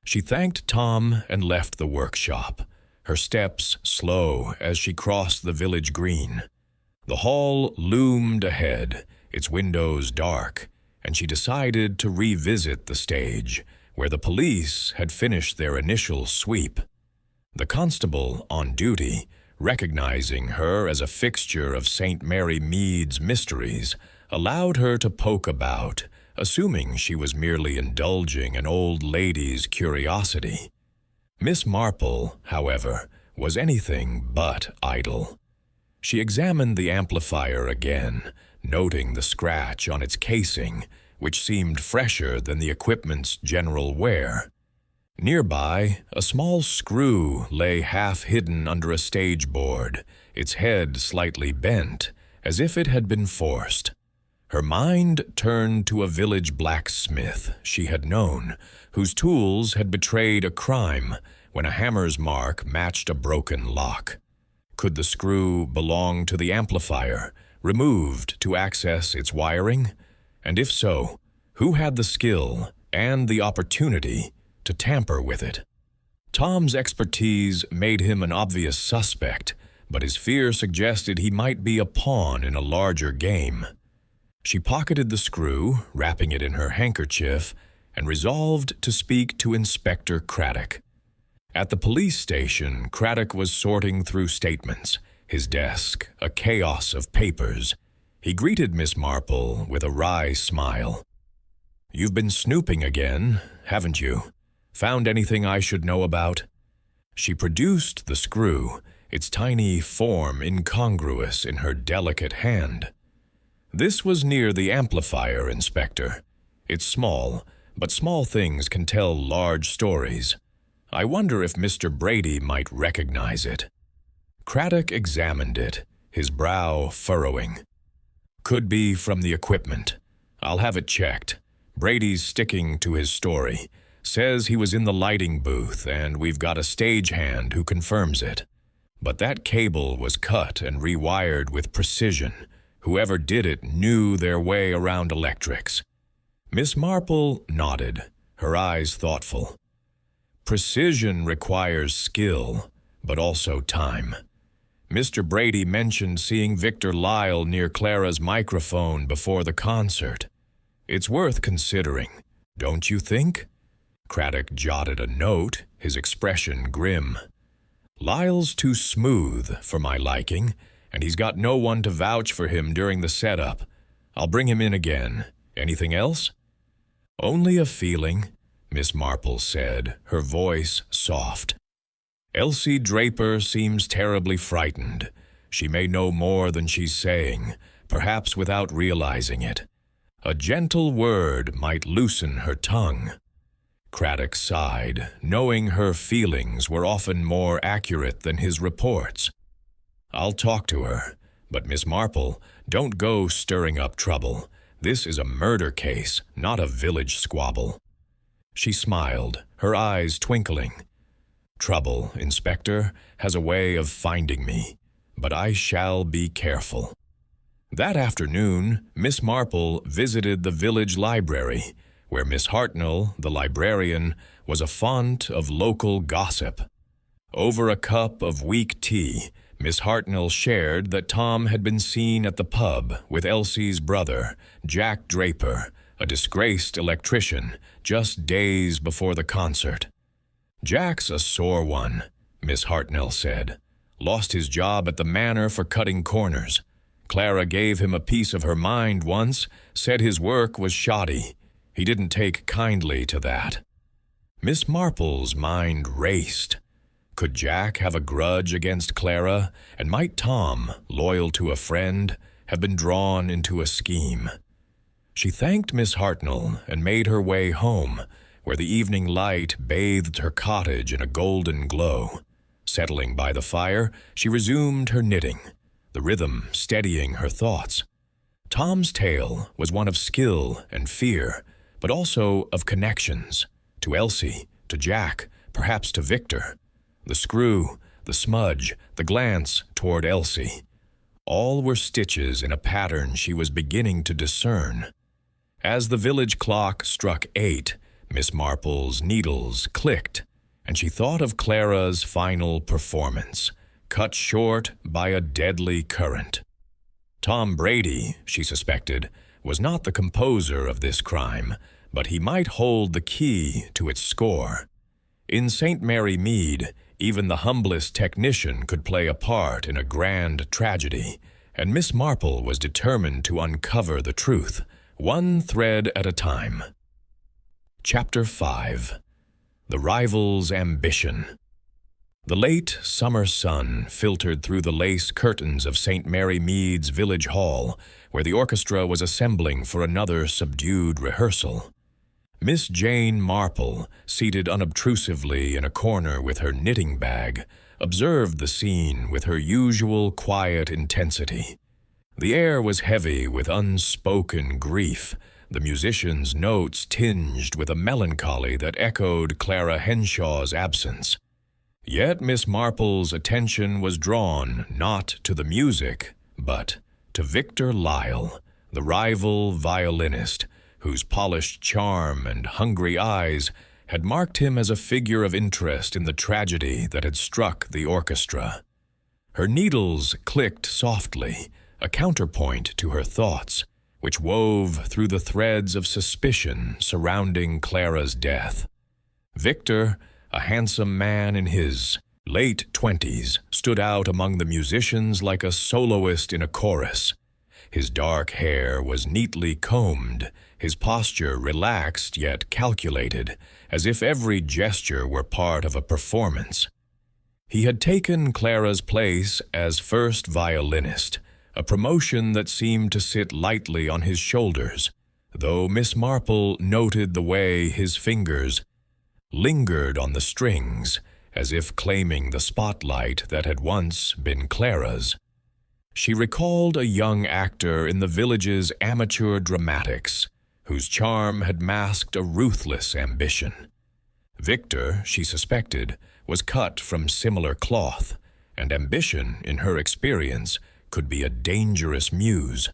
She thanked Tom and left the workshop, her steps slow as she crossed the village green. The hall loomed ahead, its windows dark, and she decided to revisit the stage, where the police had finished their initial sweep. The constable on duty, recognizing her as a fixture of St. Mary Mead's mysteries, allowed her to poke about, assuming she was merely indulging an old lady's curiosity. Miss Marple, however, was anything but idle. She examined the amplifier again, noting the scratch on its casing, which seemed fresher than the equipment's general wear. Nearby, a small screw lay half-hidden under a stage board, its head slightly bent, as if it had been forced. Her mind turned to a village blacksmith she had known, whose tools had betrayed a crime when a hammer's mark matched a broken lock. Could the screw belong to the amplifier, removed to access its wiring? And if so, who had the skill and the opportunity to tamper with it? Tom's expertise made him an obvious suspect, but his fear suggested he might be a pawn in a larger game. She pocketed the screw, wrapping it in her handkerchief, and resolved to speak to Inspector Craddock. At the police station, Craddock was sorting through statements, his desk a chaos of papers. He greeted Miss Marple with a wry smile. "You've been snooping again, haven't you? Found anything I should know about?" She produced the screw, its tiny form incongruous in her delicate hand. "This was near the amplifier, Inspector. It's small, but small things can tell large stories. I wonder if Mr. Brady might recognize it." Craddock examined it, his brow furrowing. "Could be from the equipment. I'll have it checked. Brady's sticking to his story. Says he was in the lighting booth, and we've got a stagehand who confirms it. But that cable was cut and rewired with precision. Whoever did it knew their way around electrics." Miss Marple nodded, her eyes thoughtful. "Precision requires skill, but also time. Mr. Brady mentioned seeing Victor Lyle near Clara's microphone before the concert. It's worth considering, don't you think?" Craddock jotted a note, his expression grim. "Lyle's too smooth for my liking, and he's got no one to vouch for him during the setup. I'll bring him in again. Anything else?" "Only a feeling," Miss Marple said, her voice soft. "Elsie Draper seems terribly frightened. She may know more than she's saying, perhaps without realizing it. A gentle word might loosen her tongue." Craddock sighed, knowing her feelings were often more accurate than his reports. "I'll talk to her, but Miss Marple, don't go stirring up trouble. This is a murder case, not a village squabble." She smiled, her eyes twinkling. "Trouble, Inspector, has a way of finding me, but I shall be careful." That afternoon, Miss Marple visited the village library, where Miss Hartnell, the librarian, was a font of local gossip. Over a cup of weak tea, Miss Hartnell shared that Tom had been seen at the pub with Elsie's brother, Jack Draper, a disgraced electrician, just days before the concert. "Jack's a sore one," Miss Hartnell said. "Lost his job at the Manor for cutting corners. Clara gave him a piece of her mind once, said his work was shoddy. He didn't take kindly to that." Miss Marple's mind raced. Could Jack have a grudge against Clara, and might Tom, loyal to a friend, have been drawn into a scheme? She thanked Miss Hartnell and made her way home, where the evening light bathed her cottage in a golden glow. Settling by the fire, she resumed her knitting, the rhythm steadying her thoughts. Tom's tale was one of skill and fear, but also of connections, to Elsie, to Jack, perhaps to Victor. The screw, the smudge, the glance toward Elsie. All were stitches in a pattern she was beginning to discern. As the village clock struck 8, Miss Marple's needles clicked, and she thought of Clara's final performance, cut short by a deadly current. Tom Brady, she suspected, was not the composer of this crime, but he might hold the key to its score. In St. Mary Mead, even the humblest technician could play a part in a grand tragedy, and Miss Marple was determined to uncover the truth, one thread at a time. Chapter 5. The Rival's Ambition. The late summer sun filtered through the lace curtains of St. Mary Mead's village hall, where the orchestra was assembling for another subdued rehearsal. Miss Jane Marple, seated unobtrusively in a corner with her knitting bag, observed the scene with her usual quiet intensity. The air was heavy with unspoken grief, the musicians' notes tinged with a melancholy that echoed Clara Henshaw's absence. Yet Miss Marple's attention was drawn not to the music, but to Victor Lyle, the rival violinist, whose polished charm and hungry eyes had marked him as a figure of interest in the tragedy that had struck the orchestra. Her needles clicked softly, a counterpoint to her thoughts, which wove through the threads of suspicion surrounding Clara's death. Victor, a handsome man in his late 20s, stood out among the musicians like a soloist in a chorus. His dark hair was neatly combed, his posture relaxed yet calculated, as if every gesture were part of a performance. He had taken Clara's place as first violinist, a promotion that seemed to sit lightly on his shoulders, though Miss Marple noted the way his fingers lingered on the strings, as if claiming the spotlight that had once been Clara's. She recalled a young actor in the village's amateur dramatics, whose charm had masked a ruthless ambition. Victor, she suspected, was cut from similar cloth, and ambition, in her experience, could be a dangerous muse.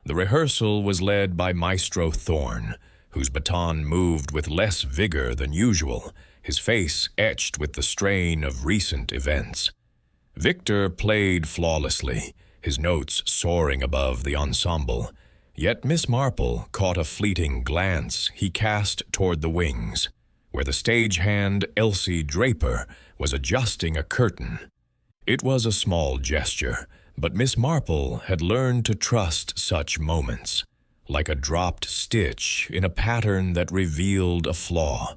The rehearsal was led by Maestro Thorne, whose baton moved with less vigor than usual, his face etched with the strain of recent events. Victor played flawlessly, his notes soaring above the ensemble, yet Miss Marple caught a fleeting glance he cast toward the wings, where the stagehand Elsie Draper was adjusting a curtain. It was a small gesture, but Miss Marple had learned to trust such moments, like a dropped stitch in a pattern that revealed a flaw.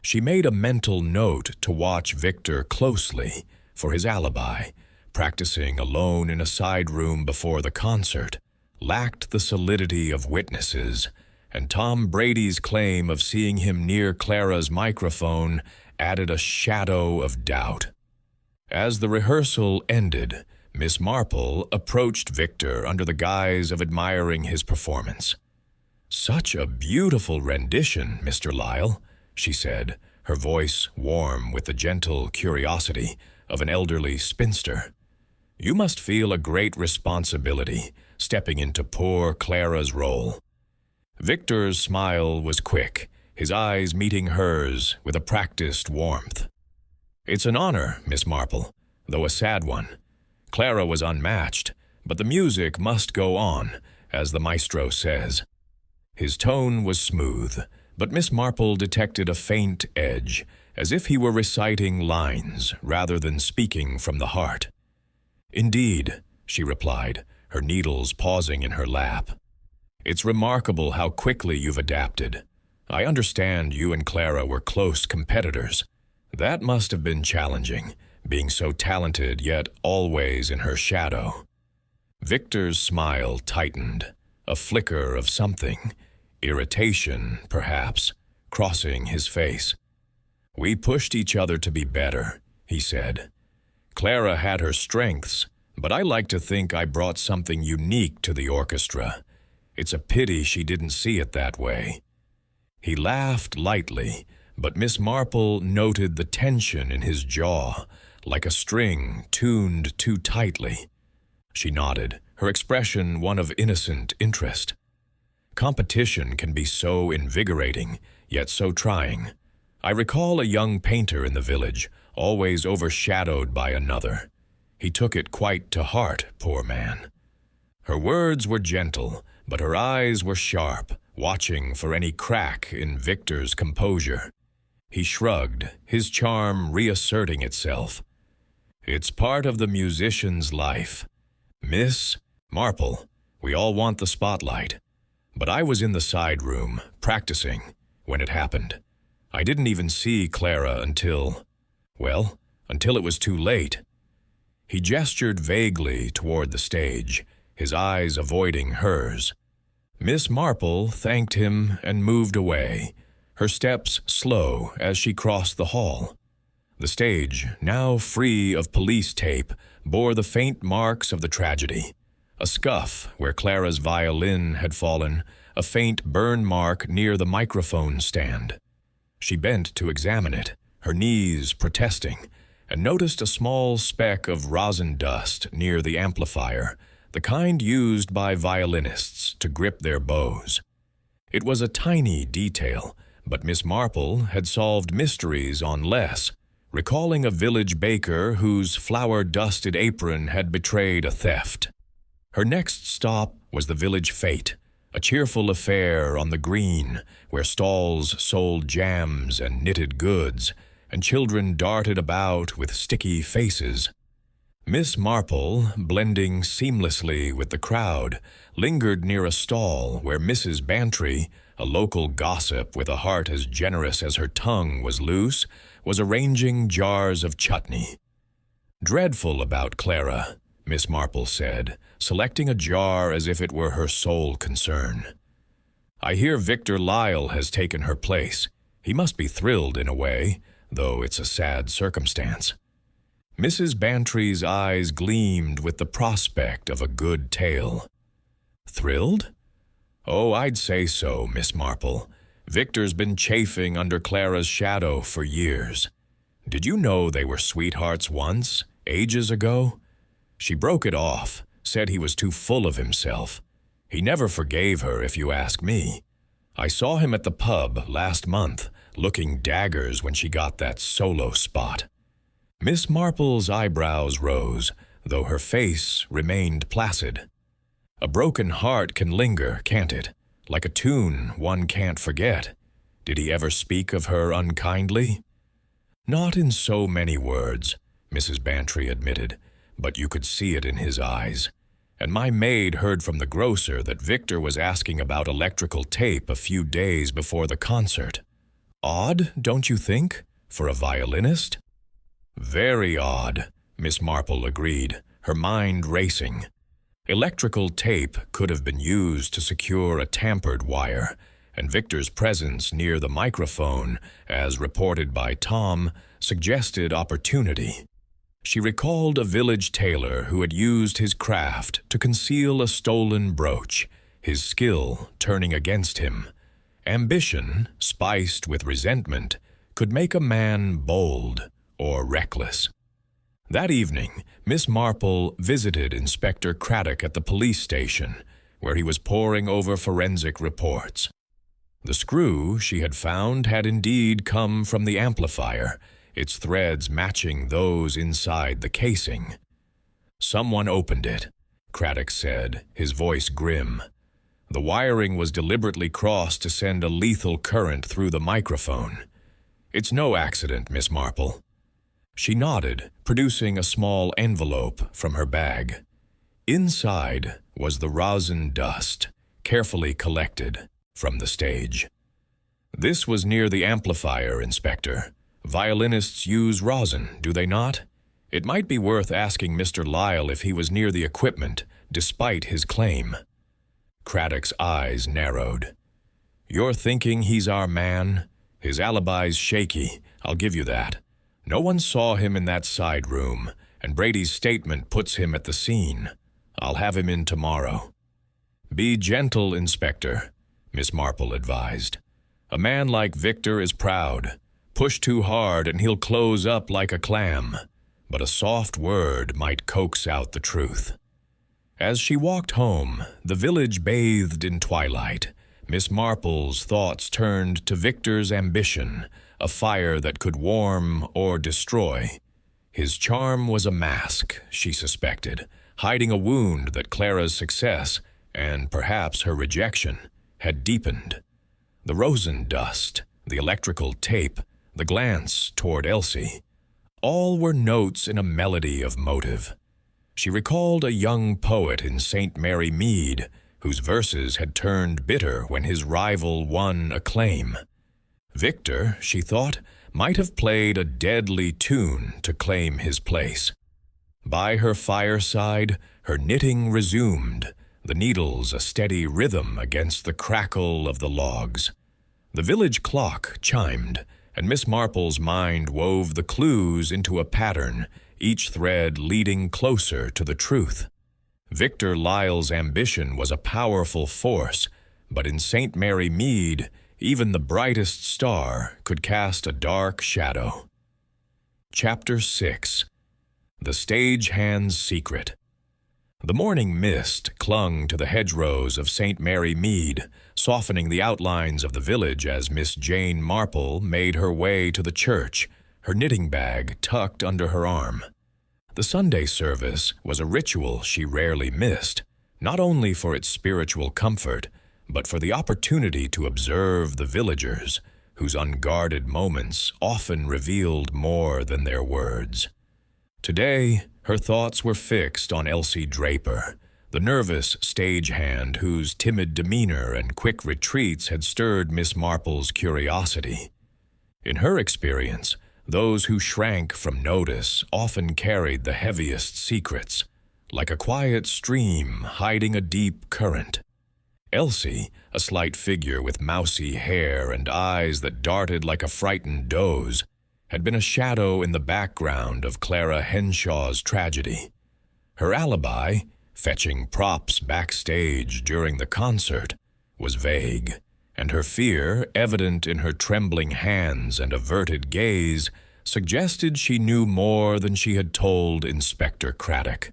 She made a mental note to watch Victor closely for his alibi, practicing alone in a side room before the concert, lacked the solidity of witnesses, and Tom Brady's claim of seeing him near Clara's microphone added a shadow of doubt. As the rehearsal ended, Miss Marple approached Victor under the guise of admiring his performance. "Such a beautiful rendition, Mr. Lyle," she said, her voice warm with the gentle curiosity of an elderly spinster. "You must feel a great responsibility stepping into poor Clara's role." Victor's smile was quick, his eyes meeting hers with a practiced warmth. "It's an honor, Miss Marple, though a sad one. Clara was unmatched, but the music must go on, as the maestro says." His tone was smooth, but Miss Marple detected a faint edge, as if he were reciting lines rather than speaking from the heart. "Indeed," she replied, her needles pausing in her lap. "It's remarkable how quickly you've adapted. I understand you and Clara were close competitors. That must have been challenging, being so talented yet always in her shadow." Victor's smile tightened, a flicker of something, irritation, perhaps, crossing his face. "We pushed each other to be better," he said. "Clara had her strengths, but I like to think I brought something unique to the orchestra. It's a pity she didn't see it that way." He laughed lightly, but Miss Marple noted the tension in his jaw, like a string tuned too tightly. She nodded, her expression one of innocent interest. Competition can be so invigorating, yet so trying. I recall a young painter in the village, always overshadowed by another. He took it quite to heart, poor man. Her words were gentle, but her eyes were sharp, watching for any crack in Victor's composure. He shrugged, his charm reasserting itself. "It's part of the musician's life. Miss Marple, we all want the spotlight. But I was in the side room, practicing, when it happened. I didn't even see Clara until it was too late." He gestured vaguely toward the stage, his eyes avoiding hers. Miss Marple thanked him and moved away, her steps slow as she crossed the hall. The stage, now free of police tape, bore the faint marks of the tragedy. A scuff where Clara's violin had fallen, a faint burn mark near the microphone stand. She bent to examine it, her knees protesting, and noticed a small speck of rosin dust near the amplifier, the kind used by violinists to grip their bows. It was a tiny detail, but Miss Marple had solved mysteries on less, recalling a village baker whose flour-dusted apron had betrayed a theft. Her next stop was the village fete, a cheerful affair on the green where stalls sold jams and knitted goods, and children darted about with sticky faces. Miss Marple, blending seamlessly with the crowd, lingered near a stall where Mrs. Bantry, a local gossip with a heart as generous as her tongue was loose, was arranging jars of chutney. "Dreadful about Clara," Miss Marple said, selecting a jar as if it were her sole concern. "I hear Victor Lyle has taken her place. He must be thrilled in a way, though it's a sad circumstance." Mrs. Bantry's eyes gleamed with the prospect of a good tale. "Thrilled? Oh, I'd say so, Miss Marple. Victor's been chafing under Clara's shadow for years. Did you know they were sweethearts once, ages ago?" She broke it off, said he was too full of himself. He never forgave her, if you ask me. I saw him at the pub last month, looking daggers when she got that solo spot. Miss Marple's eyebrows rose, though her face remained placid. A broken heart can linger, can't it? Like a tune one can't forget. Did he ever speak of her unkindly? "Not in so many words," Mrs. Bantry admitted, but you could see it in his eyes. And my maid heard from the grocer that Victor was asking about electrical tape a few days before the concert. Odd, don't you think, for a violinist? "Very odd," Miss Marple agreed, her mind racing. Electrical tape could have been used to secure a tampered wire, and Victor's presence near the microphone, as reported by Tom, suggested opportunity. She recalled a village tailor who had used his craft to conceal a stolen brooch, his skill turning against him. Ambition, spiced with resentment, could make a man bold or reckless. That evening, Miss Marple visited Inspector Craddock at the police station, where he was poring over forensic reports. The screw she had found had indeed come from the amplifier, its threads matching those inside the casing. "Someone opened it," Craddock said, his voice grim. "The wiring was deliberately crossed to send a lethal current through the microphone. It's no accident, Miss Marple." She nodded, producing a small envelope from her bag. Inside was the rosin dust, carefully collected from the stage. "This was near the amplifier, Inspector. Violinists use rosin, do they not? It might be worth asking Mr. Lyle if he was near the equipment, despite his claim." Craddock's eyes narrowed. "You're thinking he's our man? His alibi's shaky, I'll give you that. No one saw him in that side room, and Brady's statement puts him at the scene. I'll have him in tomorrow." "Be gentle, Inspector," Miss Marple advised. "A man like Victor is proud. Push too hard and he'll close up like a clam. But a soft word might coax out the truth." As she walked home, the village bathed in twilight. Miss Marple's thoughts turned to Victor's ambition, a fire that could warm or destroy. His charm was a mask, she suspected, hiding a wound that Clara's success, and perhaps her rejection, had deepened. The rosin dust, the electrical tape, the glance toward Elsie, all were notes in a melody of motive. She recalled a young poet in St. Mary Mead, whose verses had turned bitter when his rival won acclaim. Victor, she thought, might have played a deadly tune to claim his place. By her fireside, her knitting resumed, the needles a steady rhythm against the crackle of the logs. The village clock chimed, and Miss Marple's mind wove the clues into a pattern, each thread leading closer to the truth. Victor Lyle's ambition was a powerful force, but in St. Mary Mead, even the brightest star could cast a dark shadow. Chapter 6. The Stagehand's Secret. The morning mist clung to the hedgerows of St. Mary Mead, softening the outlines of the village as Miss Jane Marple made her way to the church, her knitting bag tucked under her arm. The Sunday service was a ritual she rarely missed, not only for its spiritual comfort, but for the opportunity to observe the villagers, whose unguarded moments often revealed more than their words. Today, her thoughts were fixed on Elsie Draper, the nervous stagehand whose timid demeanor and quick retreats had stirred Miss Marple's curiosity. In her experience, those who shrank from notice often carried the heaviest secrets, like a quiet stream hiding a deep current. Elsie, a slight figure with mousy hair and eyes that darted like a frightened doe's, had been a shadow in the background of Clara Henshaw's tragedy. Her alibi, fetching props backstage during the concert, was vague, and her fear, evident in her trembling hands and averted gaze, suggested she knew more than she had told Inspector Craddock.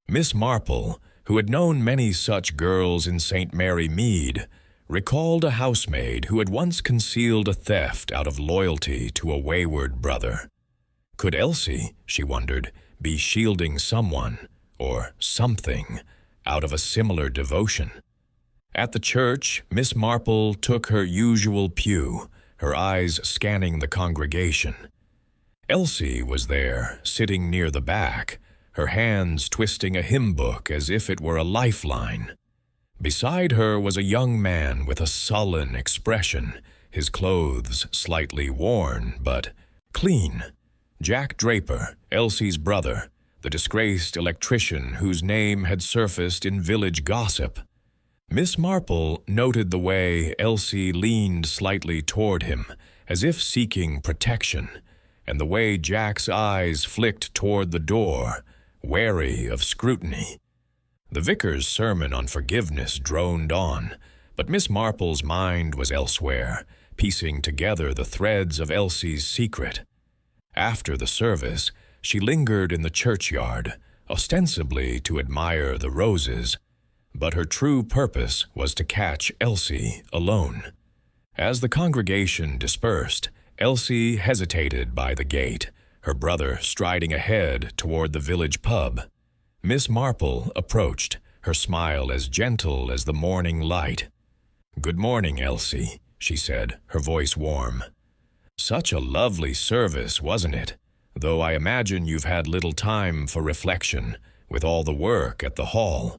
Miss Marple, who had known many such girls in St. Mary Mead, recalled a housemaid who had once concealed a theft out of loyalty to a wayward brother. Could Elsie, she wondered, be shielding someone, or something, out of a similar devotion? At the church, Miss Marple took her usual pew, her eyes scanning the congregation. Elsie was there, sitting near the back, her hands twisting a hymn book as if it were a lifeline. Beside her was a young man with a sullen expression, his clothes slightly worn but clean. Jack Draper, Elsie's brother, the disgraced electrician whose name had surfaced in village gossip. Miss Marple noted the way Elsie leaned slightly toward him, as if seeking protection, and the way Jack's eyes flicked toward the door, wary of scrutiny. The vicar's sermon on forgiveness droned on, but Miss Marple's mind was elsewhere, piecing together the threads of Elsie's secret. After the service, she lingered in the churchyard, ostensibly to admire the roses, but her true purpose was to catch Elsie alone. As the congregation dispersed, Elsie hesitated by the gate, her brother striding ahead toward the village pub. Miss Marple approached, her smile as gentle as the morning light. "Good morning, Elsie," she said, her voice warm. "Such a lovely service, wasn't it? Though I imagine you've had little time for reflection, with all the work at the hall."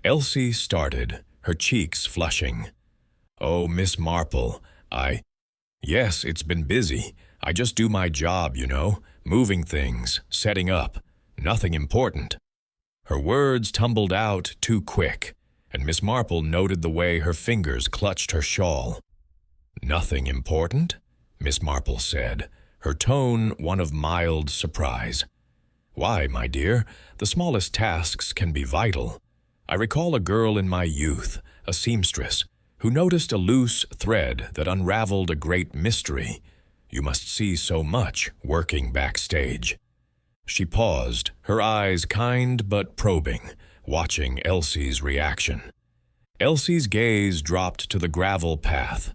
Elsie started, her cheeks flushing. "Oh, Miss Marple, Yes, it's been busy. I just do my job, you know, moving things, setting up. Nothing important." Her words tumbled out too quick, and Miss Marple noted the way her fingers clutched her shawl. "Nothing important?" Miss Marple said, her tone one of mild surprise. "Why, my dear, the smallest tasks can be vital. I recall a girl in my youth, a seamstress, who noticed a loose thread that unraveled a great mystery. You must see so much working backstage." She paused, her eyes kind but probing, watching Elsie's reaction. Elsie's gaze dropped to the gravel path.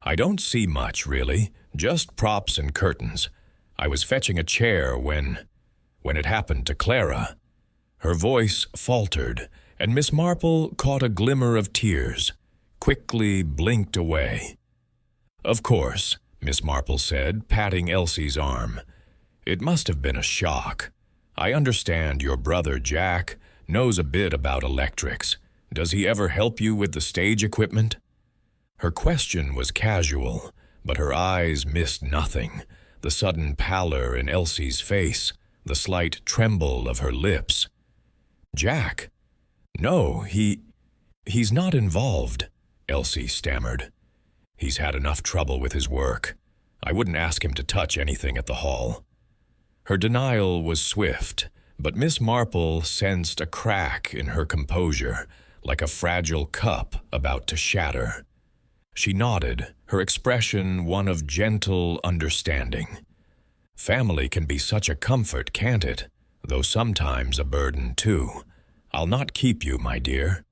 "I don't see much, really, just props and curtains. I was fetching a chair when it happened to Clara." Her voice faltered, and Miss Marple caught a glimmer of tears, quickly blinked away. "Of course," Miss Marple said, patting Elsie's arm. "It must have been a shock. I understand your brother Jack knows a bit about electrics. Does he ever help you with the stage equipment?" Her question was casual, but her eyes missed nothing. The sudden pallor in Elsie's face, the slight tremble of her lips. "Jack? No, he's not involved," Elsie stammered. "He's had enough trouble with his work. I wouldn't ask him to touch anything at the hall." Her denial was swift, but Miss Marple sensed a crack in her composure, like a fragile cup about to shatter. She nodded, her expression one of gentle understanding. "Family can be such a comfort, can't it? Though sometimes a burden, too. I'll not keep you, my dear."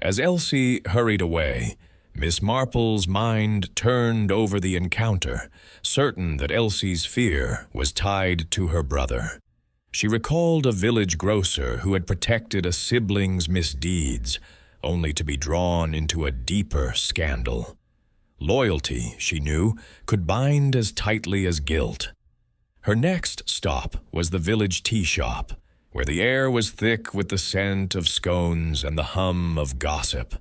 As Elsie hurried away, Miss Marple's mind turned over the encounter, certain that Elsie's fear was tied to her brother. She recalled a village grocer who had protected a sibling's misdeeds, only to be drawn into a deeper scandal. Loyalty, she knew, could bind as tightly as guilt. Her next stop was the village tea shop, where the air was thick with the scent of scones and the hum of gossip.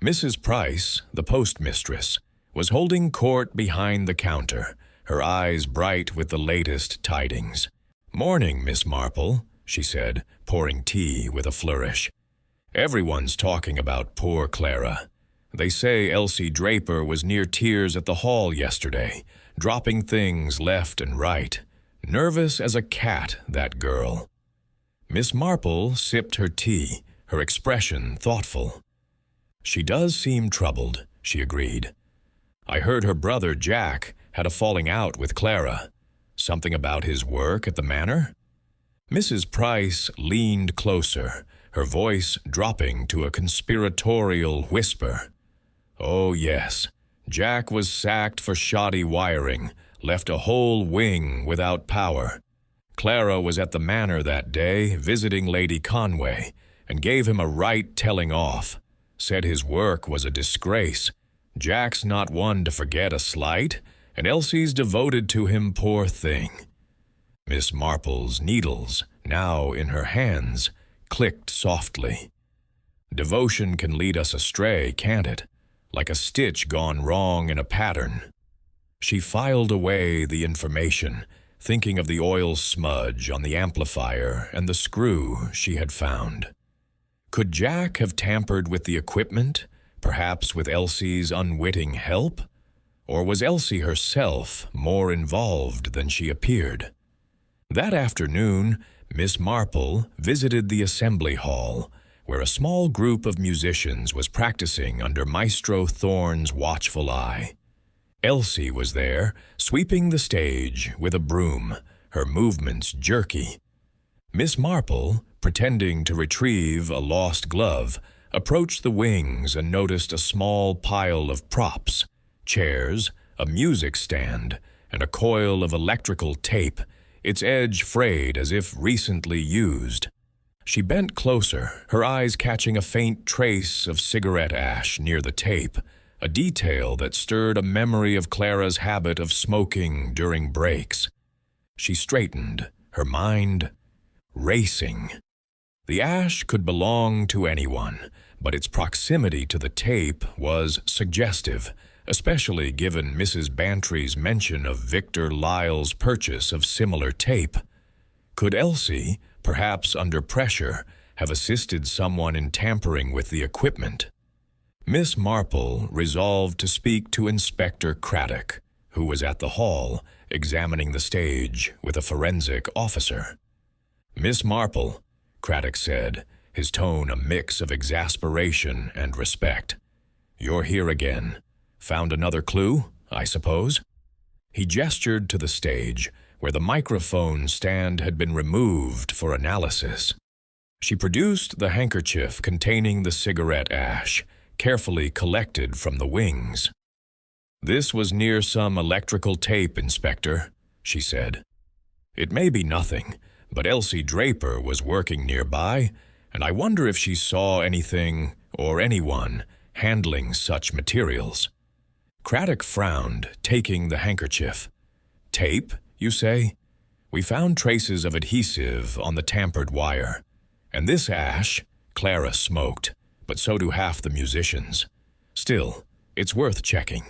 Mrs. Price, the postmistress, was holding court behind the counter, her eyes bright with the latest tidings. "Morning, Miss Marple," she said, pouring tea with a flourish. "Everyone's talking about poor Clara. They say Elsie Draper was near tears at the hall yesterday, dropping things left and right. Nervous as a cat, that girl." Miss Marple sipped her tea, her expression thoughtful. "She does seem troubled," she agreed. "I heard her brother Jack had a falling out with Clara. Something about his work at the manor?" Mrs. Price leaned closer, her voice dropping to a conspiratorial whisper. "Oh, yes. Jack was sacked for shoddy wiring, left a whole wing without power. Clara was at the manor that day, visiting Lady Conway, and gave him a right telling off. Said his work was a disgrace. Jack's not one to forget a slight, and Elsie's devoted to him, poor thing." Miss Marple's needles, now in her hands, clicked softly. Devotion can lead us astray, can't it? Like a stitch gone wrong in a pattern. She filed away the information, thinking of the oil smudge on the amplifier and the screw she had found. Could Jack have tampered with the equipment, perhaps with Elsie's unwitting help? Or was Elsie herself more involved than she appeared? That afternoon, Miss Marple visited the assembly hall, where a small group of musicians was practicing under Maestro Thorne's watchful eye. Elsie was there, sweeping the stage with a broom, her movements jerky. Miss Marple, pretending to retrieve a lost glove, approached the wings and noticed a small pile of props, chairs, a music stand, and a coil of electrical tape, its edge frayed as if recently used. She bent closer, her eyes catching a faint trace of cigarette ash near the tape, a detail that stirred a memory of Clara's habit of smoking during breaks. She straightened, her mind racing. The ash could belong to anyone, but its proximity to the tape was suggestive, especially given Mrs. Bantry's mention of Victor Lyle's purchase of similar tape. Could Elsie, perhaps under pressure, have assisted someone in tampering with the equipment? Miss Marple resolved to speak to Inspector Craddock, who was at the hall, examining the stage with a forensic officer. "Miss Marple," Craddock said, his tone a mix of exasperation and respect. "You're here again. Found another clue, I suppose?" He gestured to the stage, where the microphone stand had been removed for analysis. She produced the handkerchief containing the cigarette ash, carefully collected from the wings. "This was near some electrical tape, Inspector," she said. "It may be nothing, but Elsie Draper was working nearby, and I wonder if she saw anything or anyone handling such materials." Craddock frowned, taking the handkerchief. "Tape, you say? We found traces of adhesive on the tampered wire. And this ash, Clara smoked, but so do half the musicians. Still, it's worth checking.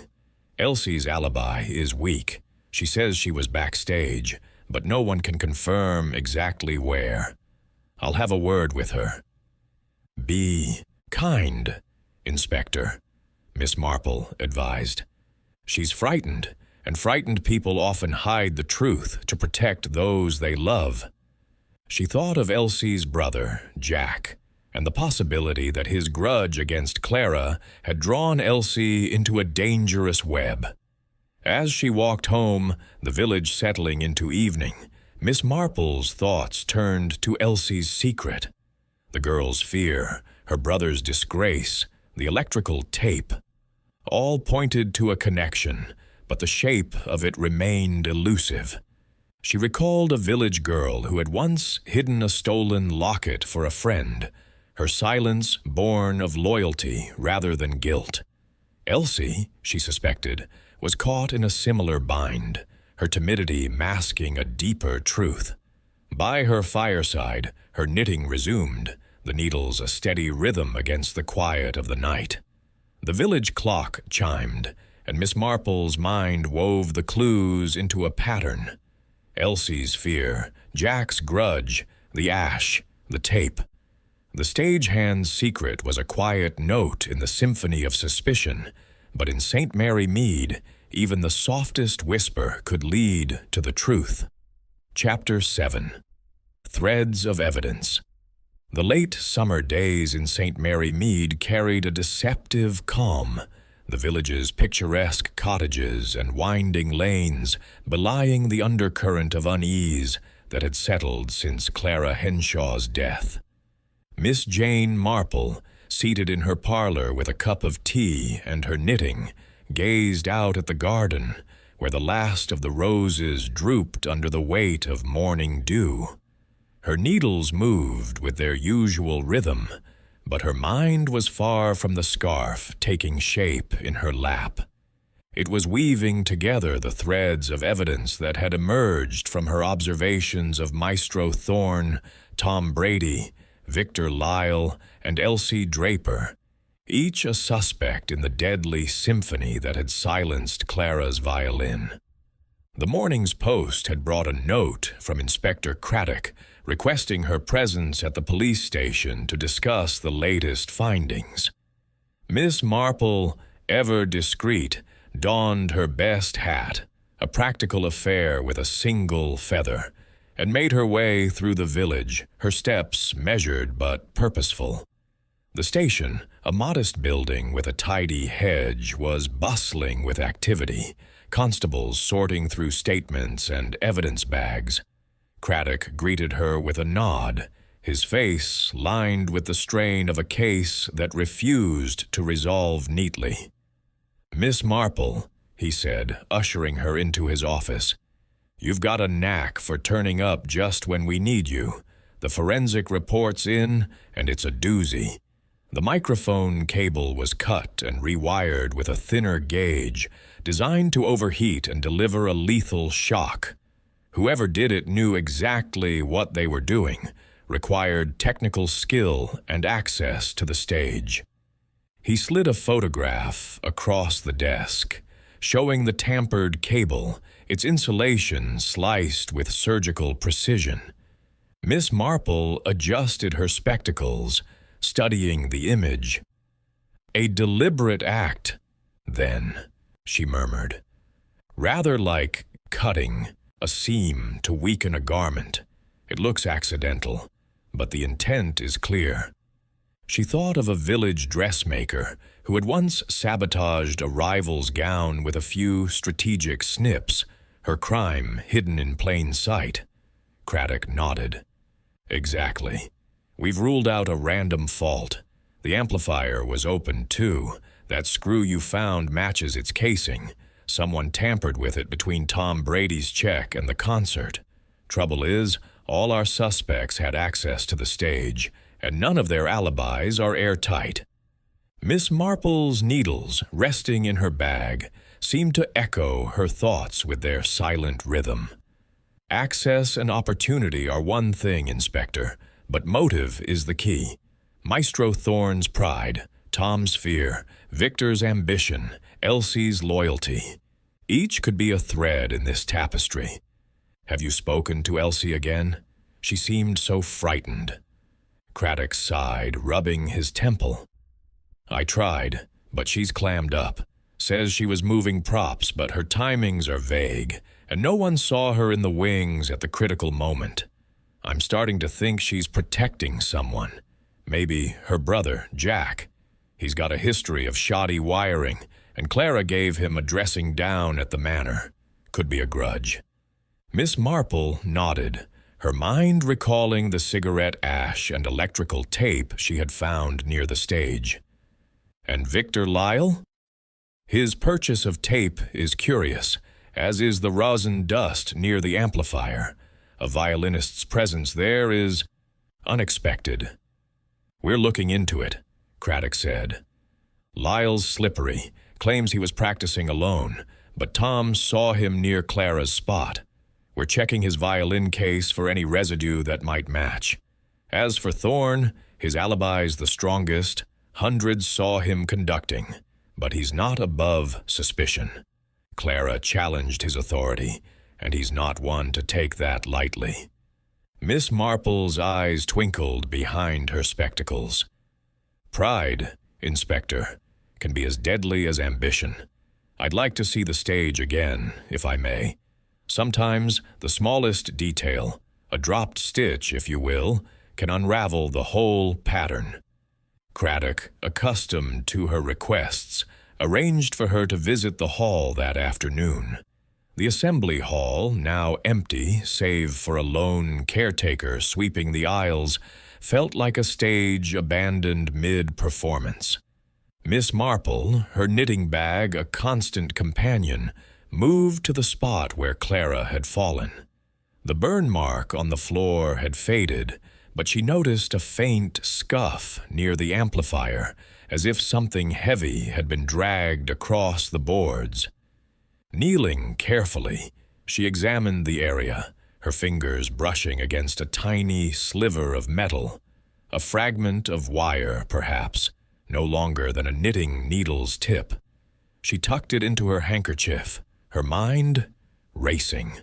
Elsie's alibi is weak. She says she was backstage, but no one can confirm exactly where. I'll have a word with her." "Be kind, Inspector," Miss Marple advised. "She's frightened, and frightened people often hide the truth to protect those they love." She thought of Elsie's brother, Jack, and the possibility that his grudge against Clara had drawn Elsie into a dangerous web. As she walked home, the village settling into evening, Miss Marple's thoughts turned to Elsie's secret. The girl's fear, her brother's disgrace, the electrical tape. All pointed to a connection, but the shape of it remained elusive. She recalled a village girl who had once hidden a stolen locket for a friend, her silence born of loyalty rather than guilt. Elsie, she suspected, was caught in a similar bind, her timidity masking a deeper truth. By her fireside, her knitting resumed, the needles a steady rhythm against the quiet of the night. The village clock chimed, and Miss Marple's mind wove the clues into a pattern. Elsie's fear, Jack's grudge, the ash, the tape. The stagehand's secret was a quiet note in the symphony of suspicion, but in St. Mary Mead, even the softest whisper could lead to the truth. Chapter 7. Threads of Evidence. The late summer days in St. Mary Mead carried a deceptive calm, the village's picturesque cottages and winding lanes belying the undercurrent of unease that had settled since Clara Henshaw's death. Miss Jane Marple, seated in her parlor with a cup of tea and her knitting, gazed out at the garden, where the last of the roses drooped under the weight of morning dew. Her needles moved with their usual rhythm, but her mind was far from the scarf taking shape in her lap. It was weaving together the threads of evidence that had emerged from her observations of Maestro Thorne, Tom Brady, Victor Lyle, and Elsie Draper, each a suspect in the deadly symphony that had silenced Clara's violin. The morning's post had brought a note from Inspector Craddock requesting her presence at the police station to discuss the latest findings. Miss Marple, ever discreet, donned her best hat, a practical affair with a single feather, and made her way through the village, her steps measured but purposeful. The station, a modest building with a tidy hedge, was bustling with activity, constables sorting through statements and evidence bags. Craddock greeted her with a nod, his face lined with the strain of a case that refused to resolve neatly. "Miss Marple," he said, ushering her into his office, "you've got a knack for turning up just when we need you. The forensic report's in, and it's a doozy." The microphone cable was cut and rewired with a thinner gauge, designed to overheat and deliver a lethal shock. Whoever did it knew exactly what they were doing, required technical skill and access to the stage. He slid a photograph across the desk, showing the tampered cable, its insulation sliced with surgical precision. Miss Marple adjusted her spectacles, studying the image. "A deliberate act, then," she murmured. "Rather like cutting a seam to weaken a garment. It looks accidental, but the intent is clear." She thought of a village dressmaker who had once sabotaged a rival's gown with a few strategic snips, her crime hidden in plain sight. Craddock nodded. "Exactly. We've ruled out a random fault. The amplifier was open, too. That screw you found matches its casing. Someone tampered with it between Tom Brady's check and the concert. Trouble is, all our suspects had access to the stage, and none of their alibis are airtight." Miss Marple's needles, resting in her bag, seemed to echo her thoughts with their silent rhythm. "Access and opportunity are one thing, Inspector, but motive is the key. Maestro Thorne's pride, Tom's fear, Victor's ambition, Elsie's loyalty. Each could be a thread in this tapestry. Have you spoken to Elsie again? She seemed so frightened." Craddock sighed, rubbing his temple. "I tried, but she's clammed up. Says she was moving props, but her timings are vague, and no one saw her in the wings at the critical moment. I'm starting to think she's protecting someone. Maybe her brother, Jack. He's got a history of shoddy wiring, and Clara gave him a dressing down at the manor. Could be a grudge." Miss Marple nodded, her mind recalling the cigarette ash and electrical tape she had found near the stage. "And Victor Lyle? His purchase of tape is curious, as is the rosin dust near the amplifier. A violinist's presence there is unexpected." "We're looking into it," Craddock said. "Lyle's slippery, claims he was practicing alone, but Tom saw him near Clara's spot. We're checking his violin case for any residue that might match. As for Thorne, his alibi's the strongest. Hundreds saw him conducting, but he's not above suspicion. Clara challenged his authority, and he's not one to take that lightly." Miss Marple's eyes twinkled behind her spectacles. "Pride, Inspector, can be as deadly as ambition. I'd like to see the stage again, if I may. Sometimes the smallest detail, a dropped stitch, if you will, can unravel the whole pattern." Craddock, accustomed to her requests, arranged for her to visit the hall that afternoon. The assembly hall, now empty save for a lone caretaker sweeping the aisles, felt like a stage abandoned mid-performance. Miss Marple, her knitting bag a constant companion, moved to the spot where Clara had fallen. The burn mark on the floor had faded, but she noticed a faint scuff near the amplifier, as if something heavy had been dragged across the boards. Kneeling carefully, she examined the area, her fingers brushing against a tiny sliver of metal, a fragment of wire, perhaps, no longer than a knitting needle's tip. She tucked it into her handkerchief, her mind racing.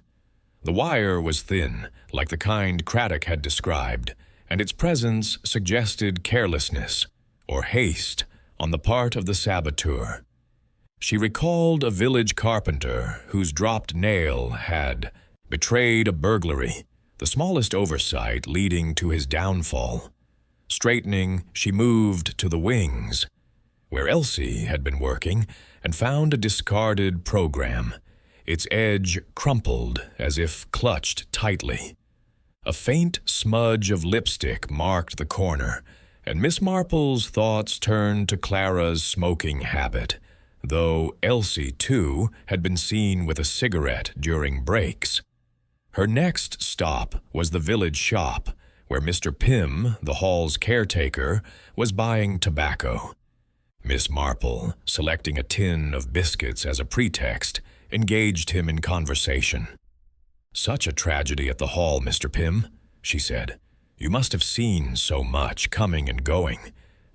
The wire was thin, like the kind Craddock had described, and its presence suggested carelessness or haste on the part of the saboteur. She recalled a village carpenter whose dropped nail had betrayed a burglary, the smallest oversight leading to his downfall. Straightening, she moved to the wings, where Elsie had been working, and found a discarded program, its edge crumpled as if clutched tightly. A faint smudge of lipstick marked the corner, and Miss Marple's thoughts turned to Clara's smoking habit, though Elsie, too, had been seen with a cigarette during breaks. Her next stop was the village shop, where Mr. Pym, the hall's caretaker, was buying tobacco. Miss Marple, selecting a tin of biscuits as a pretext, engaged him in conversation. "Such a tragedy at the hall, Mr. Pym," she said. "You must have seen so much coming and going.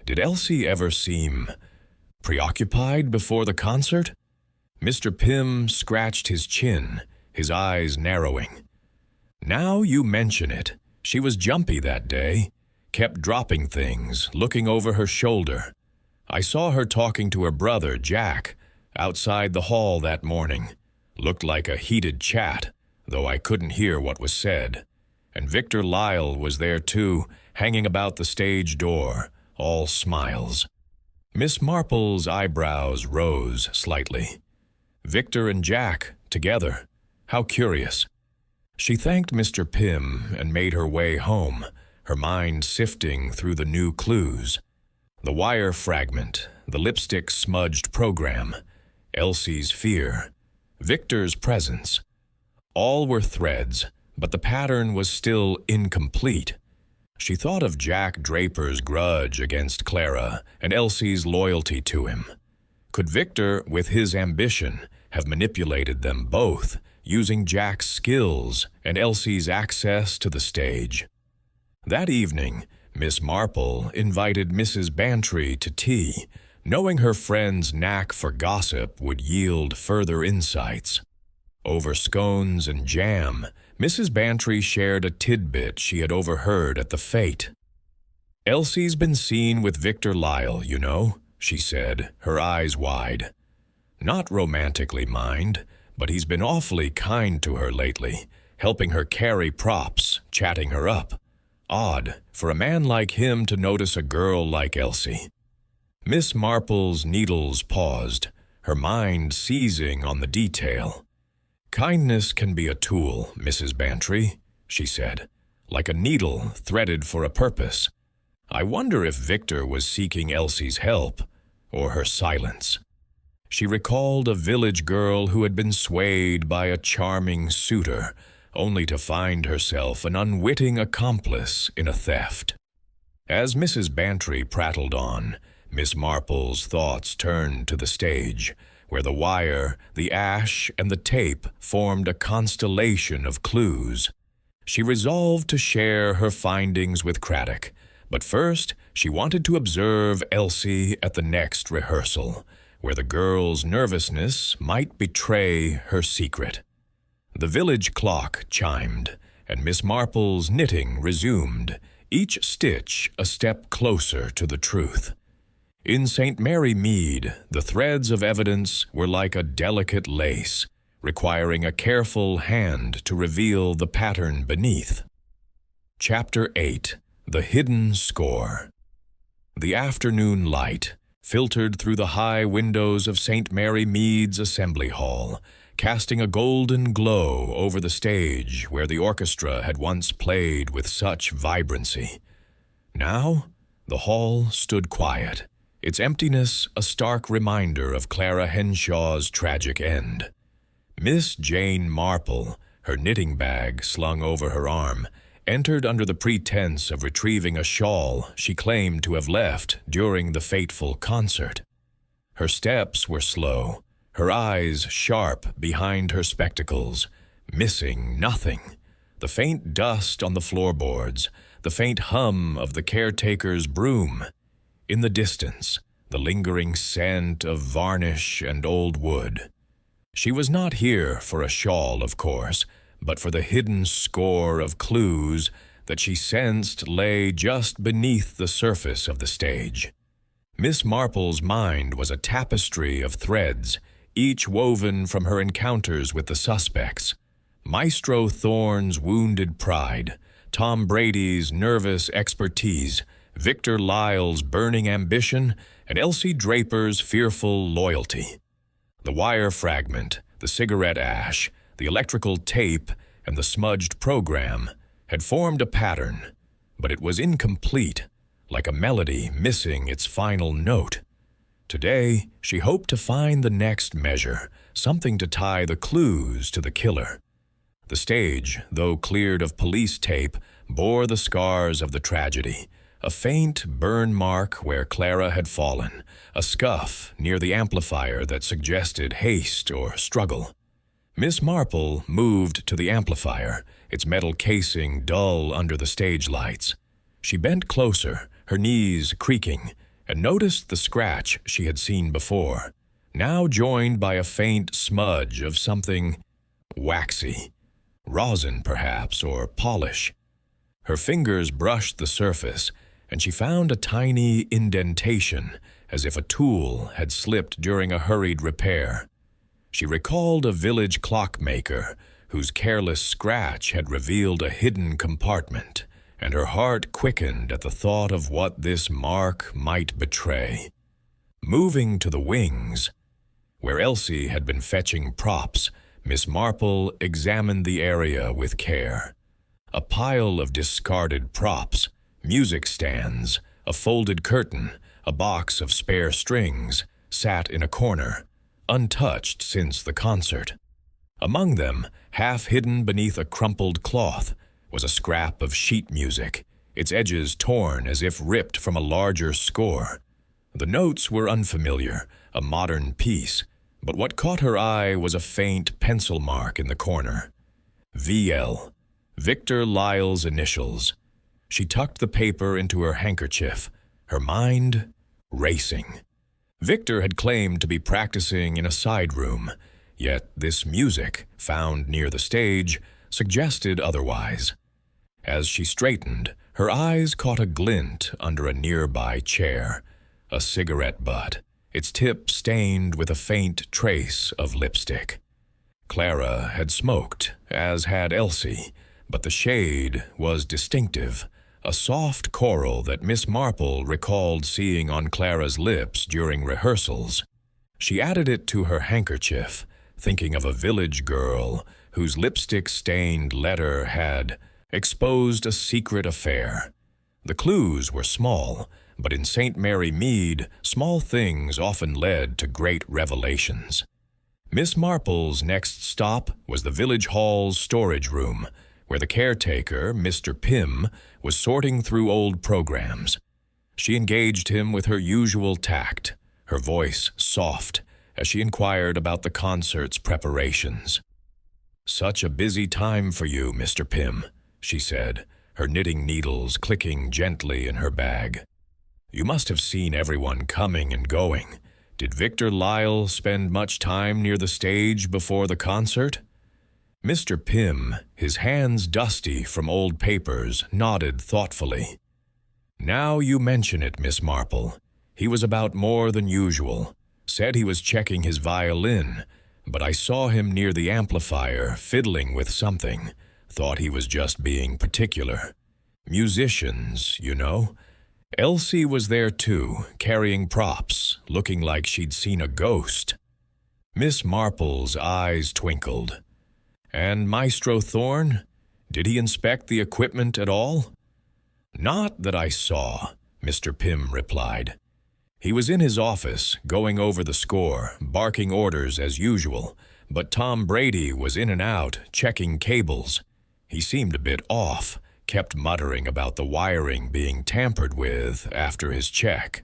Did Elsie ever seem preoccupied before the concert?" Mr. Pym scratched his chin, his eyes narrowing. "Now you mention it, she was jumpy that day, kept dropping things, looking over her shoulder. I saw her talking to her brother, Jack, outside the hall that morning. Looked like a heated chat, though I couldn't hear what was said. And Victor Lyle was there too, hanging about the stage door, all smiles." Miss Marple's eyebrows rose slightly. Victor and Jack, together. How curious. She thanked Mr. Pym and made her way home, her mind sifting through the new clues. The wire fragment, the lipstick-smudged program, Elsie's fear, Victor's presence. All were threads, but the pattern was still incomplete. She thought of Jack Draper's grudge against Clara and Elsie's loyalty to him. Could Victor, with his ambition, have manipulated them both, using Jack's skills and Elsie's access to the stage? That evening, Miss Marple invited Mrs. Bantry to tea, knowing her friend's knack for gossip would yield further insights. Over scones and jam, Mrs. Bantry shared a tidbit she had overheard at the fete. "Elsie's been seen with Victor Lyle, you know," she said, her eyes wide. "Not romantically, mind, but he's been awfully kind to her lately, helping her carry props, chatting her up. Odd for a man like him to notice a girl like Elsie." Miss Marple's needles paused, her mind seizing on the detail. "Kindness can be a tool, Mrs. Bantry," she said, "like a needle threaded for a purpose. I wonder if Victor was seeking Elsie's help, or her silence." She recalled a village girl who had been swayed by a charming suitor, only to find herself an unwitting accomplice in a theft. As Mrs. Bantry prattled on, Miss Marple's thoughts turned to the stage, where the wire, the ash, and the tape formed a constellation of clues. She resolved to share her findings with Craddock, but first she wanted to observe Elsie at the next rehearsal, where the girl's nervousness might betray her secret. The village clock chimed, and Miss Marple's knitting resumed, each stitch a step closer to the truth. In St. Mary Mead, the threads of evidence were like a delicate lace, requiring a careful hand to reveal the pattern beneath. Chapter 8. The Hidden Score. The afternoon light filtered through the high windows of St. Mary Mead's Assembly Hall, casting a golden glow over the stage where the orchestra had once played with such vibrancy. Now, the hall stood quiet, its emptiness a stark reminder of Clara Henshaw's tragic end. Miss Jane Marple, her knitting bag slung over her arm, entered under the pretense of retrieving a shawl she claimed to have left during the fateful concert. Her steps were slow, her eyes sharp behind her spectacles, missing nothing. The faint dust on the floorboards, the faint hum of the caretaker's broom. In the distance, the lingering scent of varnish and old wood. She was not here for a shawl, of course, but for the hidden score of clues that she sensed lay just beneath the surface of the stage. Miss Marple's mind was a tapestry of threads, each woven from her encounters with the suspects. Maestro Thorne's wounded pride, Tom Brady's nervous expertise, Victor Lyle's burning ambition, and Elsie Draper's fearful loyalty. The wire fragment, the cigarette ash, the electrical tape, and the smudged program, had formed a pattern, but it was incomplete, like a melody missing its final note. Today, she hoped to find the next measure, something to tie the clues to the killer. The stage, though cleared of police tape, bore the scars of the tragedy. A faint burn mark where Clara had fallen, a scuff near the amplifier that suggested haste or struggle. Miss Marple moved to the amplifier, its metal casing dull under the stage lights. She bent closer, her knees creaking, and noticed the scratch she had seen before, now joined by a faint smudge of something waxy. Rosin, perhaps, or polish. Her fingers brushed the surface, and she found a tiny indentation, as if a tool had slipped during a hurried repair. She recalled a village clockmaker whose careless scratch had revealed a hidden compartment, and her heart quickened at the thought of what this mark might betray. Moving to the wings, where Elsie had been fetching props, Miss Marple examined the area with care. A pile of discarded props, music stands, a folded curtain, a box of spare strings, sat in a corner, untouched since the concert. Among them, half hidden beneath a crumpled cloth, was a scrap of sheet music, its edges torn as if ripped from a larger score. The notes were unfamiliar, a modern piece, but what caught her eye was a faint pencil mark in the corner. VL, Victor Lyle's initials. She tucked the paper into her handkerchief, her mind racing. Victor had claimed to be practicing in a side room, yet this music, found near the stage, suggested otherwise. As she straightened, her eyes caught a glint under a nearby chair, a cigarette butt, its tip stained with a faint trace of lipstick. Clara had smoked, as had Elsie, but the shade was distinctive, a soft coral that Miss Marple recalled seeing on Clara's lips during rehearsals. She added it to her handkerchief, thinking of a village girl whose lipstick-stained letter had exposed a secret affair. The clues were small, but in St. Mary Mead, small things often led to great revelations. Miss Marple's next stop was the village hall's storage room, where the caretaker, Mr. Pym, was sorting through old programs. She engaged him with her usual tact, her voice soft, as she inquired about the concert's preparations. "Such a busy time for you, Mr. Pym," she said, her knitting needles clicking gently in her bag. "You must have seen everyone coming and going. Did Victor Lyle spend much time near the stage before the concert?" Mr. Pym, his hands dusty from old papers, nodded thoughtfully. "Now you mention it, Miss Marple. He was about more than usual. Said he was checking his violin, but I saw him near the amplifier, fiddling with something. Thought he was just being particular. Musicians, you know. Elsie was there too, carrying props, looking like she'd seen a ghost." Miss Marple's eyes twinkled. "And Maestro Thorne? Did he inspect the equipment at all?" "Not that I saw," Mr. Pym replied. "He was in his office, going over the score, barking orders as usual, but Tom Brady was in and out, checking cables. He seemed a bit off, kept muttering about the wiring being tampered with after his check."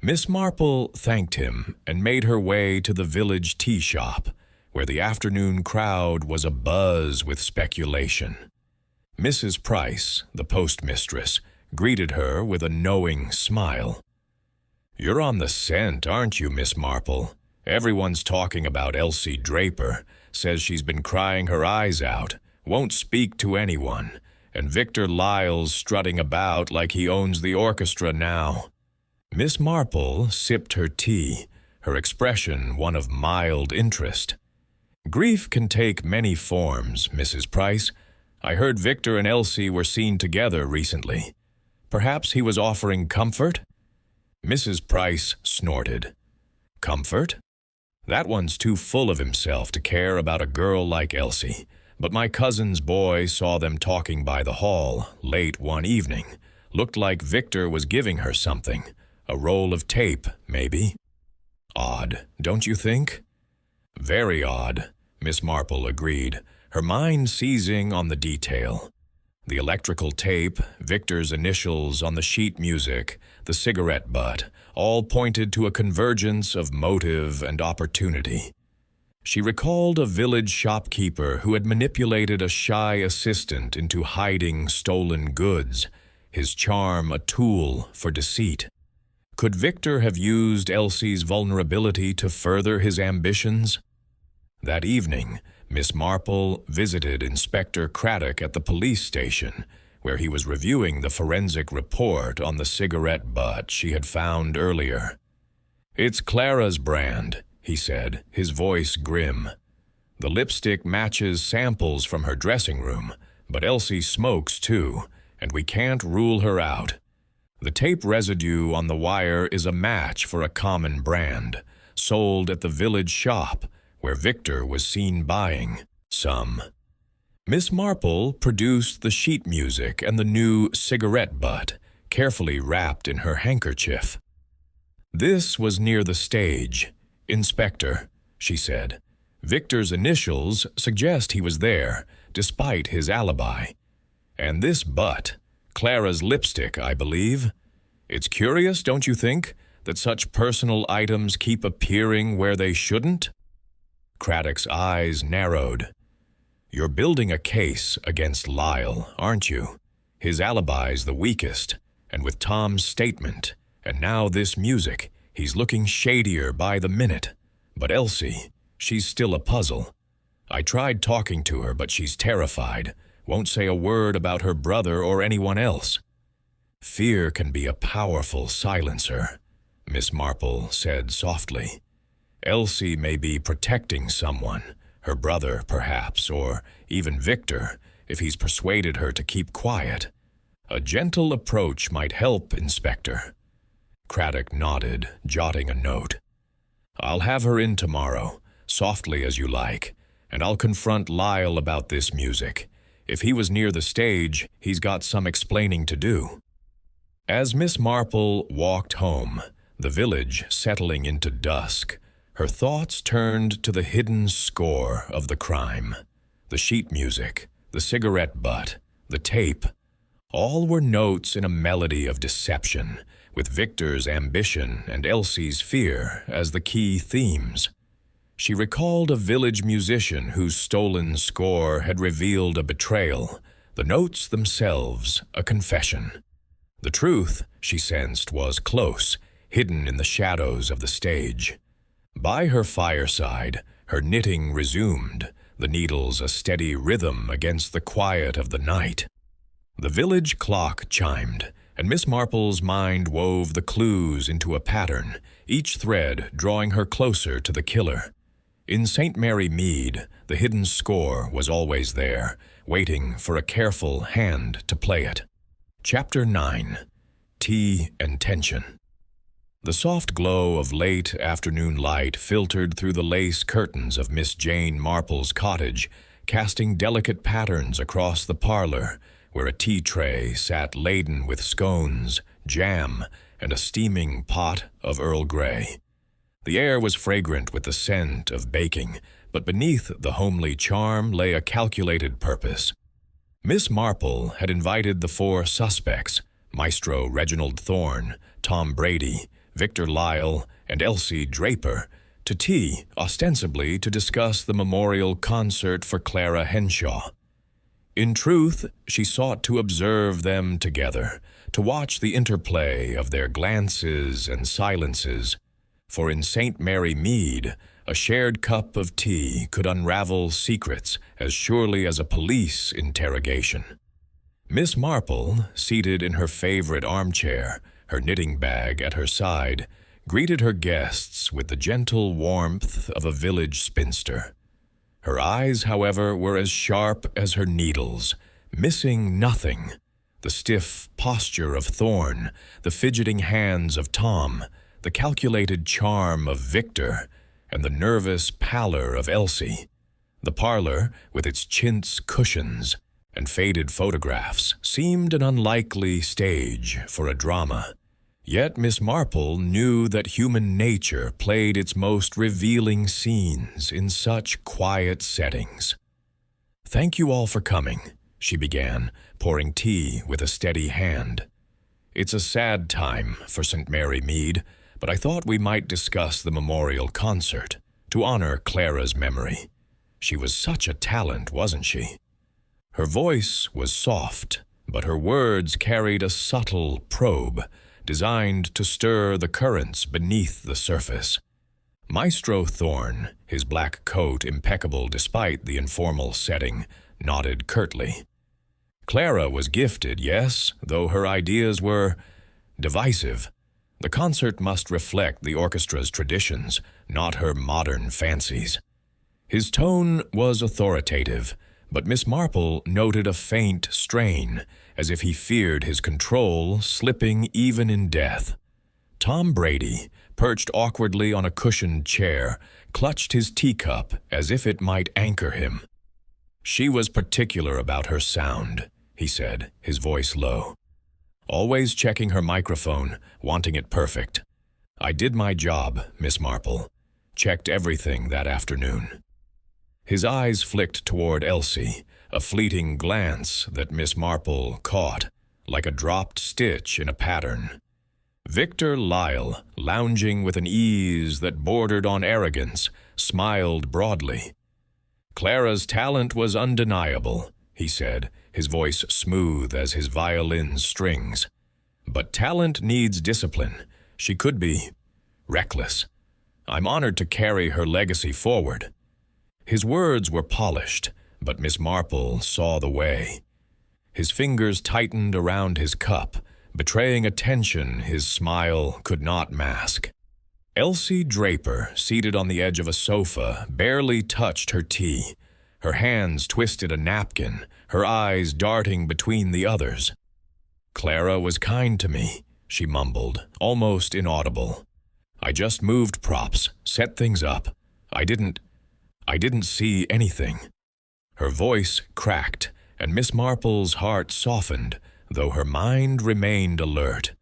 Miss Marple thanked him and made her way to the village tea shop, where the afternoon crowd was abuzz with speculation. Mrs. Price, the postmistress, greeted her with a knowing smile. "You're on the scent, aren't you, Miss Marple? Everyone's talking about Elsie Draper, says she's been crying her eyes out, won't speak to anyone, and Victor Lyle's strutting about like he owns the orchestra now." Miss Marple sipped her tea, her expression one of mild interest. "Grief can take many forms, Mrs. Price. I heard Victor and Elsie were seen together recently. Perhaps he was offering comfort?" Mrs. Price snorted. "Comfort? That one's too full of himself to care about a girl like Elsie. but my cousin's boy saw them talking by the hall late one evening. Looked like Victor was giving her something. A roll of tape, maybe. Odd, don't you think? Very odd, Miss Marple agreed, her mind seizing on the detail. The electrical tape, Victor's initials on the sheet music, the cigarette butt, all pointed to a convergence of motive and opportunity. She recalled a village shopkeeper who had manipulated a shy assistant into hiding stolen goods, his charm a tool for deceit. Could Victor have used Elsie's vulnerability to further his ambitions? That evening, Miss Marple visited Inspector Craddock at the police station, where he was reviewing the forensic report on the cigarette butt she had found earlier. "It's Clara's brand," he said, his voice grim. "The lipstick matches samples from her dressing room, but Elsie smokes too, and we can't rule her out. The tape residue on the wire is a match for a common brand, sold at the village shop, where Victor was seen buying some." Miss Marple produced the sheet music and the new cigarette butt, carefully wrapped in her handkerchief. "This was near the stage, Inspector," she said. "Victor's initials suggest he was there, despite his alibi. And this butt, Clara's lipstick, I believe. It's curious, don't you think, that such personal items keep appearing where they shouldn't?" Craddock's eyes narrowed. "You're building a case against Lyle, aren't you? His alibi's the weakest, and with Tom's statement, and now this music, he's looking shadier by the minute. But Elsie, she's still a puzzle. I tried talking to her, but she's terrified, won't say a word about her brother or anyone else." "Fear can be a powerful silencer," Miss Marple said softly. "Elsie may be protecting someone, her brother perhaps, or even Victor, if he's persuaded her to keep quiet. A gentle approach might help, Inspector." Craddock nodded, jotting a note. "I'll have her in tomorrow, softly as you like, and I'll confront Lyle about this music. If he was near the stage, he's got some explaining to do." As Miss Marple walked home, the village settling into dusk, her thoughts turned to the hidden score of the crime. The sheet music, the cigarette butt, the tape, all were notes in a melody of deception, with Victor's ambition and Elsie's fear as the key themes. She recalled a village musician whose stolen score had revealed a betrayal, the notes themselves a confession. The truth, she sensed, was close, hidden in the shadows of the stage. By her fireside, her knitting resumed, the needles a steady rhythm against the quiet of the night. The village clock chimed, and Miss Marple's mind wove the clues into a pattern, each thread drawing her closer to the killer. In St. Mary Mead, the hidden score was always there, waiting for a careful hand to play it. Chapter 9. Tea and Tension. The soft glow of late afternoon light filtered through the lace curtains of Miss Jane Marple's cottage, casting delicate patterns across the parlor, where a tea tray sat laden with scones, jam, and a steaming pot of Earl Grey. The air was fragrant with the scent of baking, but beneath the homely charm lay a calculated purpose. Miss Marple had invited the four suspects, Maestro Reginald Thorne, Tom Brady, Victor Lyle, and Elsie Draper, to tea, ostensibly to discuss the memorial concert for Clara Henshaw. In truth, she sought to observe them together, to watch the interplay of their glances and silences, for in St. Mary Mead, a shared cup of tea could unravel secrets as surely as a police interrogation. Miss Marple, seated in her favorite armchair, her knitting bag at her side, greeted her guests with the gentle warmth of a village spinster. Her eyes, however, were as sharp as her needles, missing nothing. The stiff posture of Thorne, the fidgeting hands of Tom, the calculated charm of Victor, and the nervous pallor of Elsie. The parlor, with its chintz cushions and faded photographs, seemed an unlikely stage for a drama. Yet Miss Marple knew that human nature played its most revealing scenes in such quiet settings. "Thank you all for coming," she began, pouring tea with a steady hand. "It's a sad time for St. Mary Mead, but I thought we might discuss the memorial concert to honor Clara's memory. She was such a talent, wasn't she?" Her voice was soft, but her words carried a subtle probe, designed to stir the currents beneath the surface. Maestro Thorne, his black coat impeccable despite the informal setting, nodded curtly. Clara was gifted, yes, though her ideas were divisive. The concert must reflect the orchestra's traditions, not her modern fancies. His tone was authoritative, but Miss Marple noted a faint strain, as if he feared his control slipping even in death. Tom Brady, perched awkwardly on a cushioned chair, clutched his teacup as if it might anchor him. "She was particular about her sound," he said, his voice low. "Always checking her microphone, wanting it perfect. I did my job, Miss Marple. Checked everything that afternoon." His eyes flicked toward Elsie, a fleeting glance that Miss Marple caught, like a dropped stitch in a pattern. Victor Lyle, lounging with an ease that bordered on arrogance, smiled broadly. "Clara's talent was undeniable," he said, his voice smooth as his violin's strings. "But talent needs discipline. She could be reckless. I'm honored to carry her legacy forward." His words were polished, but Miss Marple saw the way. His fingers tightened around his cup, betraying a tension his smile could not mask. Elsie Draper, seated on the edge of a sofa, barely touched her tea. Her hands twisted a napkin, her eyes darting between the others. "Clara was kind to me," she mumbled, almost inaudible. "I just moved props, set things up. I didn't see anything." Her voice cracked, and Miss Marple's heart softened, though her mind remained alert.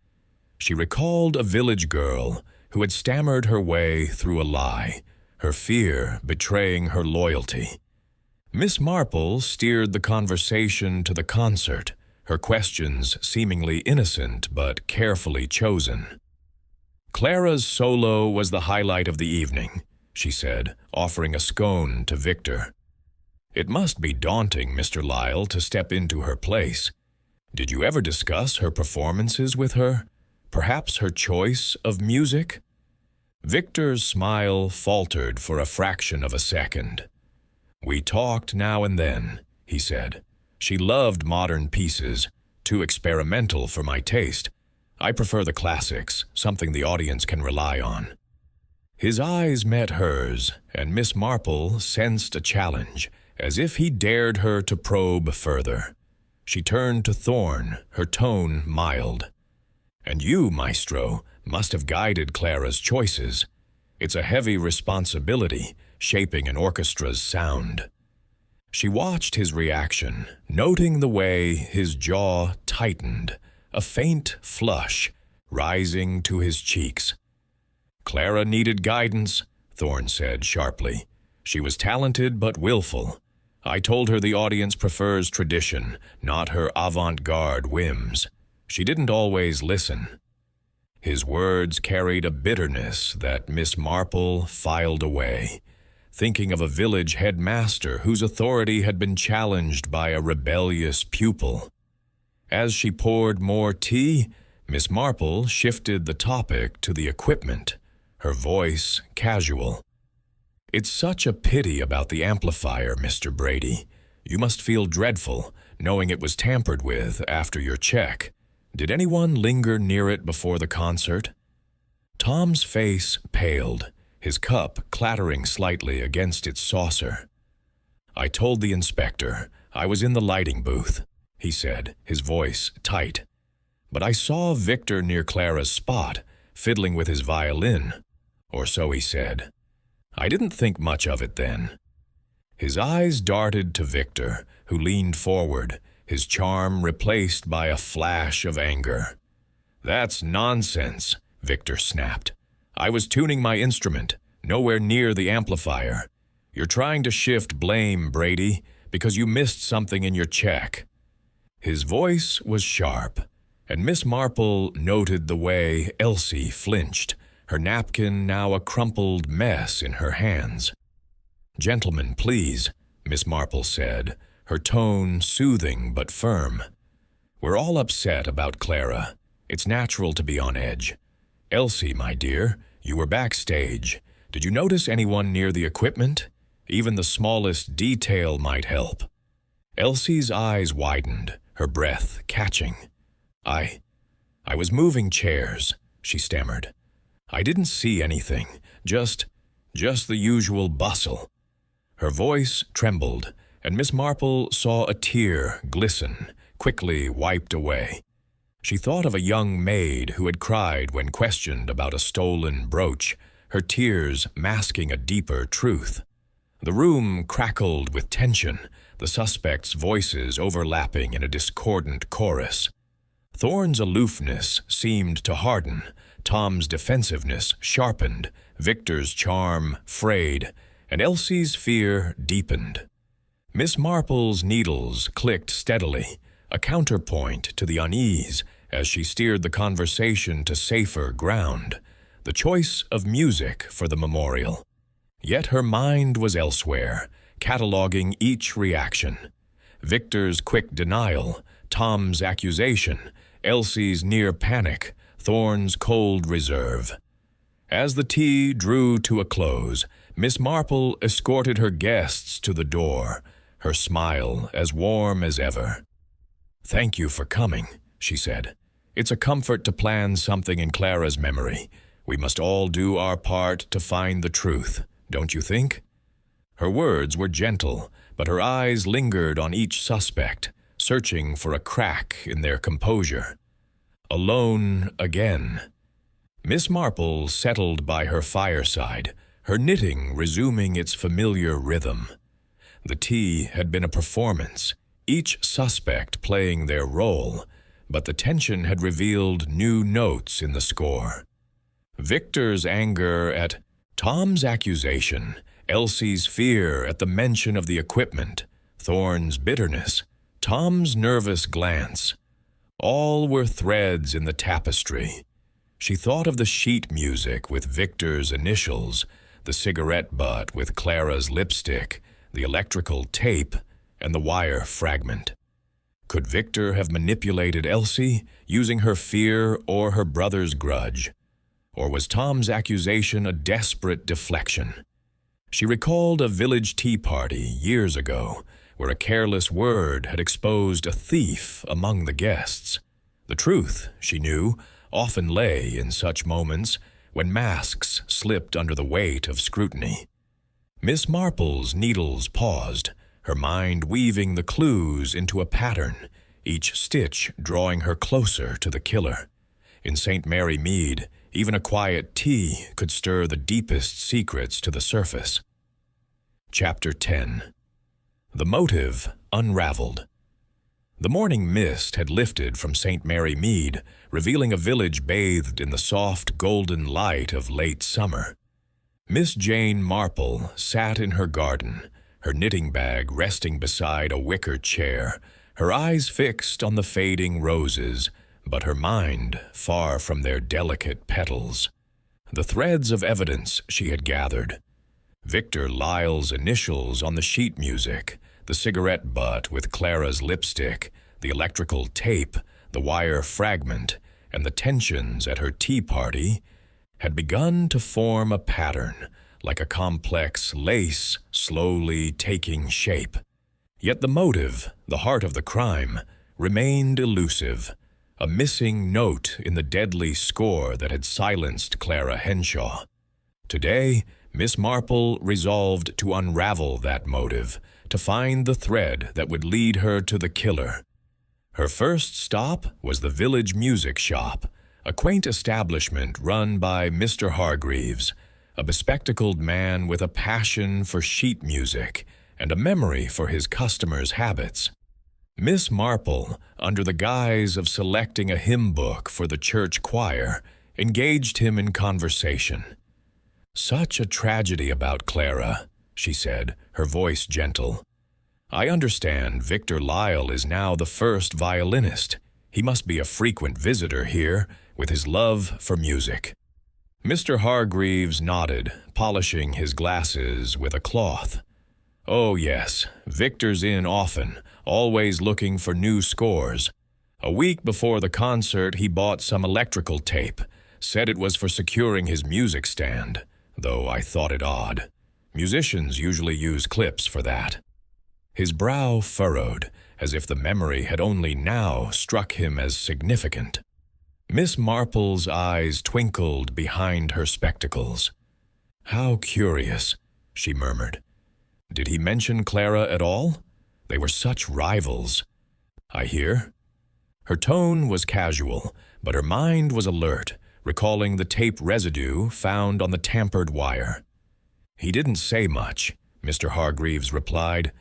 She recalled a village girl who had stammered her way through a lie, her fear betraying her loyalty. Miss Marple steered the conversation to the concert, her questions seemingly innocent but carefully chosen. "Clara's solo was the highlight of the evening," she said, offering a scone to Victor. "It must be daunting, Mr. Lyle, to step into her place. Did you ever discuss her performances with her? Perhaps her choice of music?" Victor's smile faltered for a fraction of a second. "We talked now and then," he said. "She loved modern pieces, too experimental for my taste. I prefer the classics, something the audience can rely on." His eyes met hers, and Miss Marple sensed a challenge, as if he dared her to probe further. She turned to Thorne, her tone mild. "And you, Maestro, must have guided Clara's choices. It's a heavy responsibility, shaping an orchestra's sound." She watched his reaction, noting the way his jaw tightened, a faint flush rising to his cheeks. "Clara needed guidance," Thorne said sharply. "She was talented but willful. I told her the audience prefers tradition, not her avant-garde whims. She didn't always listen." His words carried a bitterness that Miss Marple filed away, thinking of a village headmaster whose authority had been challenged by a rebellious pupil. As she poured more tea, Miss Marple shifted the topic to the equipment, her voice casual. "It's such a pity about the amplifier, Mr. Brady. You must feel dreadful, knowing it was tampered with after your check. Did anyone linger near it before the concert?" Tom's face paled, his cup clattering slightly against its saucer. "I told the inspector. I was in the lighting booth," he said, his voice tight. "But I saw Victor near Clara's spot, fiddling with his violin. Or so he said. I didn't think much of it then." His eyes darted to Victor, who leaned forward, his charm replaced by a flash of anger. "That's nonsense," Victor snapped. "I was tuning my instrument, nowhere near the amplifier. You're trying to shift blame, Brady, because you missed something in your check." His voice was sharp, and Miss Marple noted the way Elsie flinched, her napkin now a crumpled mess in her hands. "Gentlemen, please," Miss Marple said, her tone soothing but firm. "We're all upset about Clara. It's natural to be on edge. Elsie, my dear, you were backstage. Did you notice anyone near the equipment? Even the smallest detail might help." Elsie's eyes widened, her breath catching. I was moving chairs," she stammered. "I didn't see anything, just the usual bustle." Her voice trembled, and Miss Marple saw a tear glisten, quickly wiped away. She thought of a young maid who had cried when questioned about a stolen brooch, her tears masking a deeper truth. The room crackled with tension, the suspects' voices overlapping in a discordant chorus. Thorne's aloofness seemed to harden, Tom's defensiveness sharpened, Victor's charm frayed, and Elsie's fear deepened. Miss Marple's needles clicked steadily, a counterpoint to the unease as she steered the conversation to safer ground, the choice of music for the memorial. Yet her mind was elsewhere, cataloging each reaction. Victor's quick denial, Tom's accusation, Elsie's near panic, Thorne's cold reserve. As the tea drew to a close, Miss Marple escorted her guests to the door, her smile as warm as ever. "Thank you for coming," she said. "It's a comfort to plan something in Clara's memory. We must all do our part to find the truth, don't you think?" Her words were gentle, but her eyes lingered on each suspect, searching for a crack in their composure. Alone again. Miss Marple settled by her fireside, her knitting resuming its familiar rhythm. The tea had been a performance, each suspect playing their role, but the tension had revealed new notes in the score. Victor's anger at Tom's accusation, Elsie's fear at the mention of the equipment, Thorne's bitterness, Tom's nervous glance. All were threads in the tapestry. She thought of the sheet music with Victor's initials, the cigarette butt with Clara's lipstick, the electrical tape, and the wire fragment. Could Victor have manipulated Elsie, using her fear or her brother's grudge? Or was Tom's accusation a desperate deflection? She recalled a village tea party years ago, where a careless word had exposed a thief among the guests. The truth, she knew, often lay in such moments when masks slipped under the weight of scrutiny. Miss Marple's needles paused, her mind weaving the clues into a pattern, each stitch drawing her closer to the killer. In St. Mary Mead, even a quiet tea could stir the deepest secrets to the surface. Chapter 10. The motive unraveled. The morning mist had lifted from St. Mary Mead, revealing a village bathed in the soft golden light of late summer. Miss Jane Marple sat in her garden, her knitting bag resting beside a wicker chair, her eyes fixed on the fading roses, but her mind far from their delicate petals. The threads of evidence she had gathered. Victor Lyle's initials on the sheet music, the cigarette butt with Clara's lipstick, the electrical tape, the wire fragment, and the tensions at her tea party had begun to form a pattern, like a complex lace slowly taking shape. Yet the motive, the heart of the crime, remained elusive, a missing note in the deadly score that had silenced Clara Henshaw. Today, Miss Marple resolved to unravel that motive, to find the thread that would lead her to the killer. Her first stop was the village music shop, a quaint establishment run by Mr. Hargreaves, a bespectacled man with a passion for sheet music and a memory for his customers' habits. Miss Marple, under the guise of selecting a hymn book for the church choir, engaged him in conversation. "Such a tragedy about Clara," she said, her voice gentle. "I understand Victor Lyle is now the first violinist. He must be a frequent visitor here, with his love for music." Mr. Hargreaves nodded, polishing his glasses with a cloth. "Oh, yes, Victor's in often, always looking for new scores. A week before the concert, he bought some electrical tape, said it was for securing his music stand, though I thought it odd. Musicians usually use clips for that." His brow furrowed, as if the memory had only now struck him as significant. Miss Marple's eyes twinkled behind her spectacles. "How curious," she murmured. "Did he mention Clara at all? They were such rivals." "I hear." Her tone was casual, but her mind was alert, recalling the tape residue found on the tampered wire. "He didn't say much," Mr. Hargreaves replied,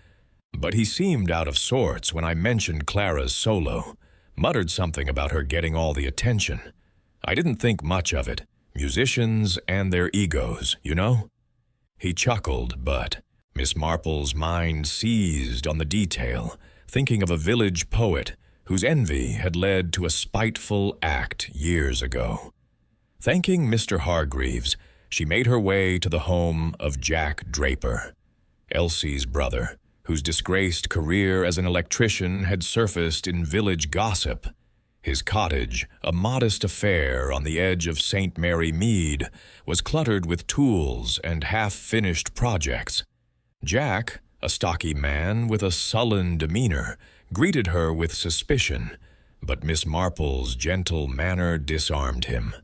"but he seemed out of sorts when I mentioned Clara's solo. Muttered something about her getting all the attention. I didn't think much of it. Musicians and their egos, you know?" He chuckled, but Miss Marple's mind seized on the detail, thinking of a village poet whose envy had led to a spiteful act years ago. Thanking Mr. Hargreaves, she made her way to the home of Jack Draper, Elsie's brother, whose disgraced career as an electrician had surfaced in village gossip. His cottage, a modest affair on the edge of St. Mary Mead, was cluttered with tools and half-finished projects. Jack, a stocky man with a sullen demeanor, greeted her with suspicion, but Miss Marple's gentle manner disarmed him.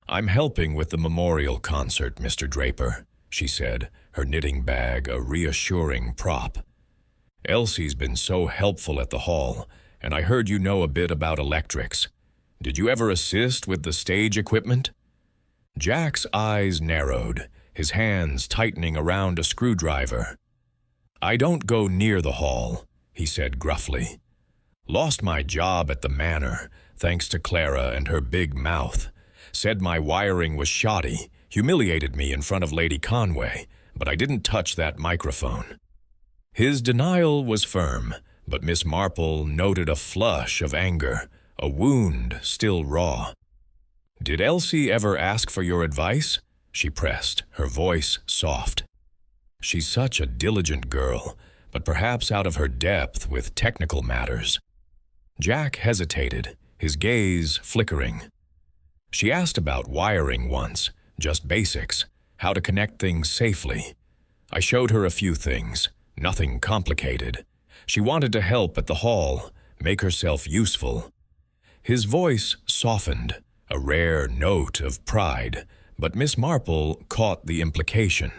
"I'm helping with the memorial concert, Mr. Draper," she said, her knitting bag a reassuring prop. "Elsie's been so helpful at the hall, and I heard you know a bit about electrics. Did you ever assist with the stage equipment?" Jack's eyes narrowed, his hands tightening around a screwdriver. "I don't go near the hall," he said gruffly. "Lost my job at the manor, thanks to Clara and her big mouth. Said my wiring was shoddy, humiliated me in front of Lady Conway, but I didn't touch that microphone." His denial was firm, but Miss Marple noted a flush of anger, a wound still raw. "Did Elsie ever ask for your advice?" she pressed, her voice soft. "She's such a diligent girl, but perhaps out of her depth with technical matters." Jack hesitated, his gaze flickering. "She asked about wiring once, just basics, how to connect things safely. I showed her a few things, nothing complicated. She wanted to help at the hall, make herself useful." His voice softened, a rare note of pride, but Miss Marple caught the implication.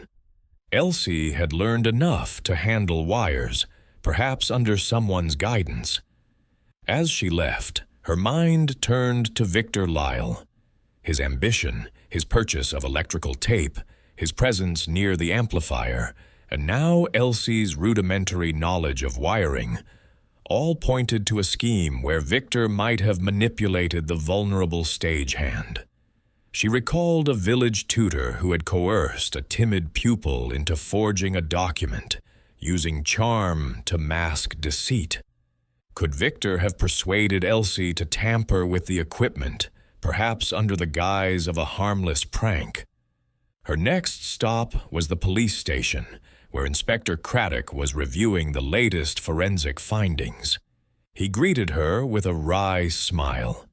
Elsie had learned enough to handle wires, perhaps under someone's guidance. As she left, her mind turned to Victor Lyle. His ambition, his purchase of electrical tape, his presence near the amplifier, and now Elsie's rudimentary knowledge of wiring, all pointed to a scheme where Victor might have manipulated the vulnerable stagehand. She recalled a village tutor who had coerced a timid pupil into forging a document, using charm to mask deceit. Could Victor have persuaded Elsie to tamper with the equipment, perhaps under the guise of a harmless prank? Her next stop was the police station, where Inspector Craddock was reviewing the latest forensic findings. He greeted her with a wry smile.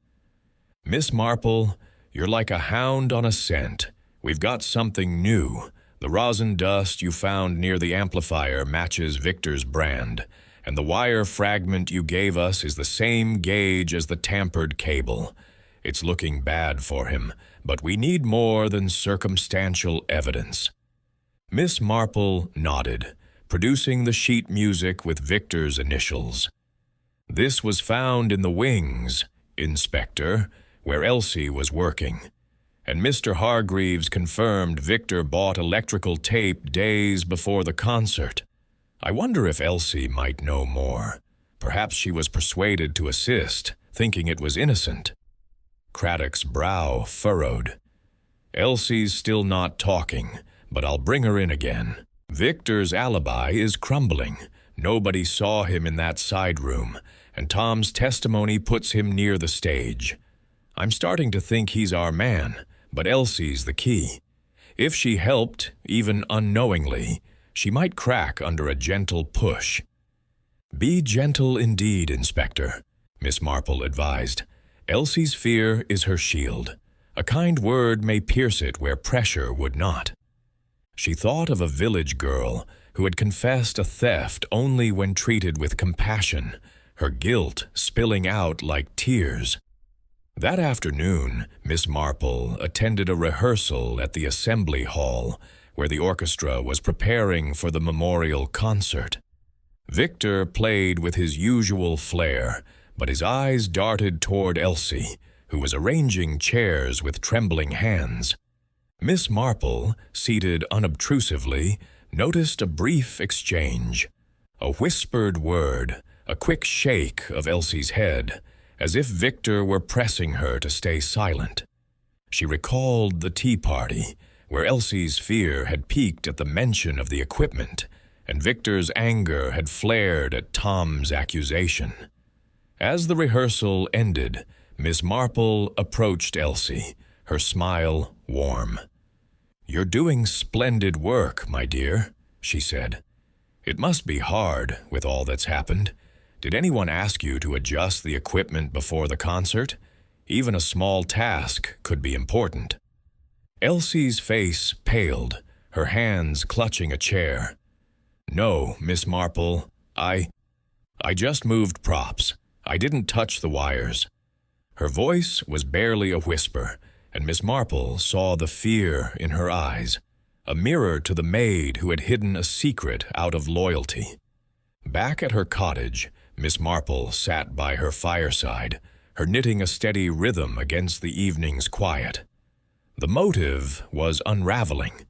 "Miss Marple, you're like a hound on a scent. We've got something new. The rosin dust you found near the amplifier matches Victor's brand, and the wire fragment you gave us is the same gauge as the tampered cable. It's looking bad for him, but we need more than circumstantial evidence." Miss Marple nodded, producing the sheet music with Victor's initials. "This was found in the wings, Inspector, where Elsie was working, and Mr. Hargreaves confirmed Victor bought electrical tape days before the concert. I wonder if Elsie might know more. Perhaps she was persuaded to assist, thinking it was innocent. Craddock's brow furrowed. Elsie's still not talking, but I'll bring her in again. Victor's alibi is crumbling. Nobody saw him in that side room, and Tom's testimony puts him near the stage. I'm starting to think he's our man, but Elsie's the key. If she helped, even unknowingly, she might crack under a gentle push. Be gentle indeed, Inspector, Miss Marple advised. Elsie's fear is her shield. A kind word may pierce it where pressure would not. She thought of a village girl who had confessed a theft only when treated with compassion, her guilt spilling out like tears. That afternoon, Miss Marple attended a rehearsal at the Assembly Hall, where the orchestra was preparing for the memorial concert. Victor played with his usual flair, but his eyes darted toward Elsie, who was arranging chairs with trembling hands. Miss Marple, seated unobtrusively, noticed a brief exchange. A whispered word, a quick shake of Elsie's head, as if Victor were pressing her to stay silent. She recalled the tea party, where Elsie's fear had peaked at the mention of the equipment, and Victor's anger had flared at Tom's accusation. As the rehearsal ended, Miss Marple approached Elsie, her smile warm. "You're doing splendid work, my dear," she said. "It must be hard with all that's happened. Did anyone ask you to adjust the equipment before the concert? Even a small task could be important." Elsie's face paled, her hands clutching a chair. "No, Miss Marple, I just moved props. I didn't touch the wires." Her voice was barely a whisper, and Miss Marple saw the fear in her eyes, a mirror to the maid who had hidden a secret out of loyalty. Back at her cottage, Miss Marple sat by her fireside, her knitting a steady rhythm against the evening's quiet. The motive was unraveling.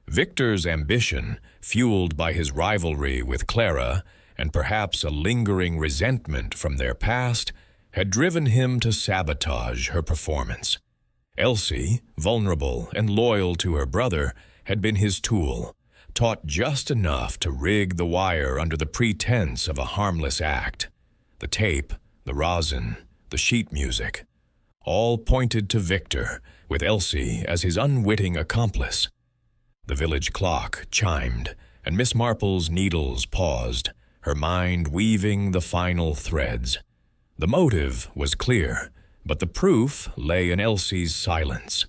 Victor's ambition, fueled by his rivalry with Clara, and perhaps a lingering resentment from their past, had driven him to sabotage her performance. Elsie, vulnerable and loyal to her brother, had been his tool, taught just enough to rig the wire under the pretense of a harmless act. The tape, the rosin, the sheet music, all pointed to Victor, with Elsie as his unwitting accomplice. The village clock chimed, and Miss Marple's needles paused, her mind weaving the final threads. The motive was clear, but the proof lay in Elsie's silence.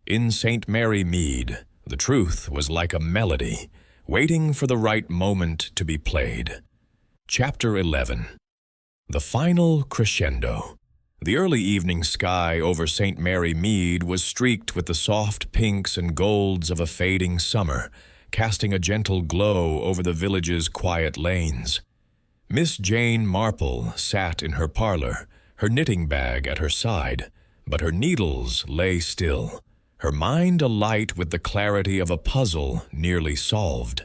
In St. Mary Mead, the truth was like a melody, waiting for the right moment to be played. Chapter 11. The final crescendo. The early evening sky over St. Mary Mead was streaked with the soft pinks and golds of a fading summer, casting a gentle glow over the village's quiet lanes. Miss Jane Marple sat in her parlor, her knitting bag at her side, but her needles lay still, her mind alight with the clarity of a puzzle nearly solved.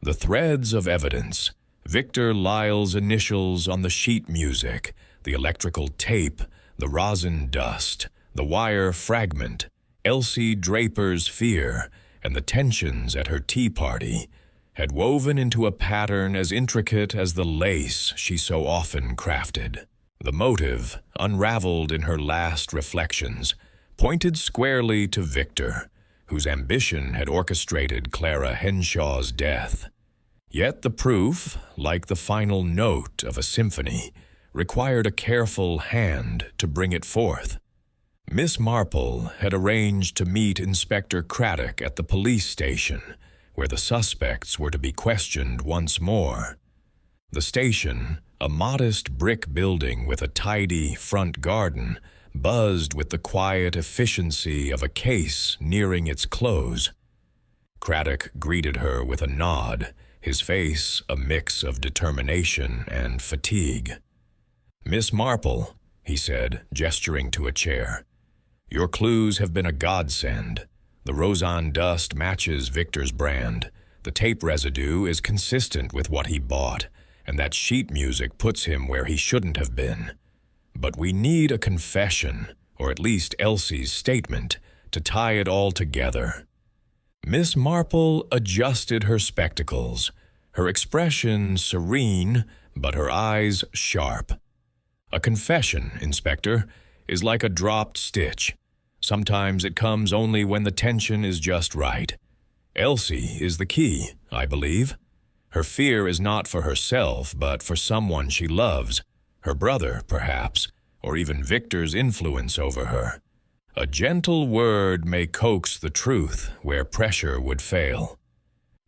The threads of evidence, Victor Lyle's initials on the sheet music, the electrical tape, the rosin dust, the wire fragment, Elsie Draper's fear, and the tensions at her tea party, had woven into a pattern as intricate as the lace she so often crafted. The motive, unraveled in her last reflections, pointed squarely to Victor, whose ambition had orchestrated Clara Henshaw's death. Yet the proof, like the final note of a symphony, required a careful hand to bring it forth. Miss Marple had arranged to meet Inspector Craddock at the police station, where the suspects were to be questioned once more. The station, a modest brick building with a tidy front garden, buzzed with the quiet efficiency of a case nearing its close. Craddock greeted her with a nod, his face a mix of determination and fatigue. "Miss Marple," he said, gesturing to a chair, "your clues have been a godsend. The rosin dust matches Victor's brand. The tape residue is consistent with what he bought, and that sheet music puts him where he shouldn't have been. But we need a confession, or at least Elsie's statement, to tie it all together. Miss Marple adjusted her spectacles, her expression serene, but her eyes sharp. A confession, Inspector, is like a dropped stitch. Sometimes it comes only when the tension is just right. Elsie is the key, I believe. Her fear is not for herself, but for someone she loves, her brother, perhaps, or even Victor's influence over her. A gentle word may coax the truth where pressure would fail.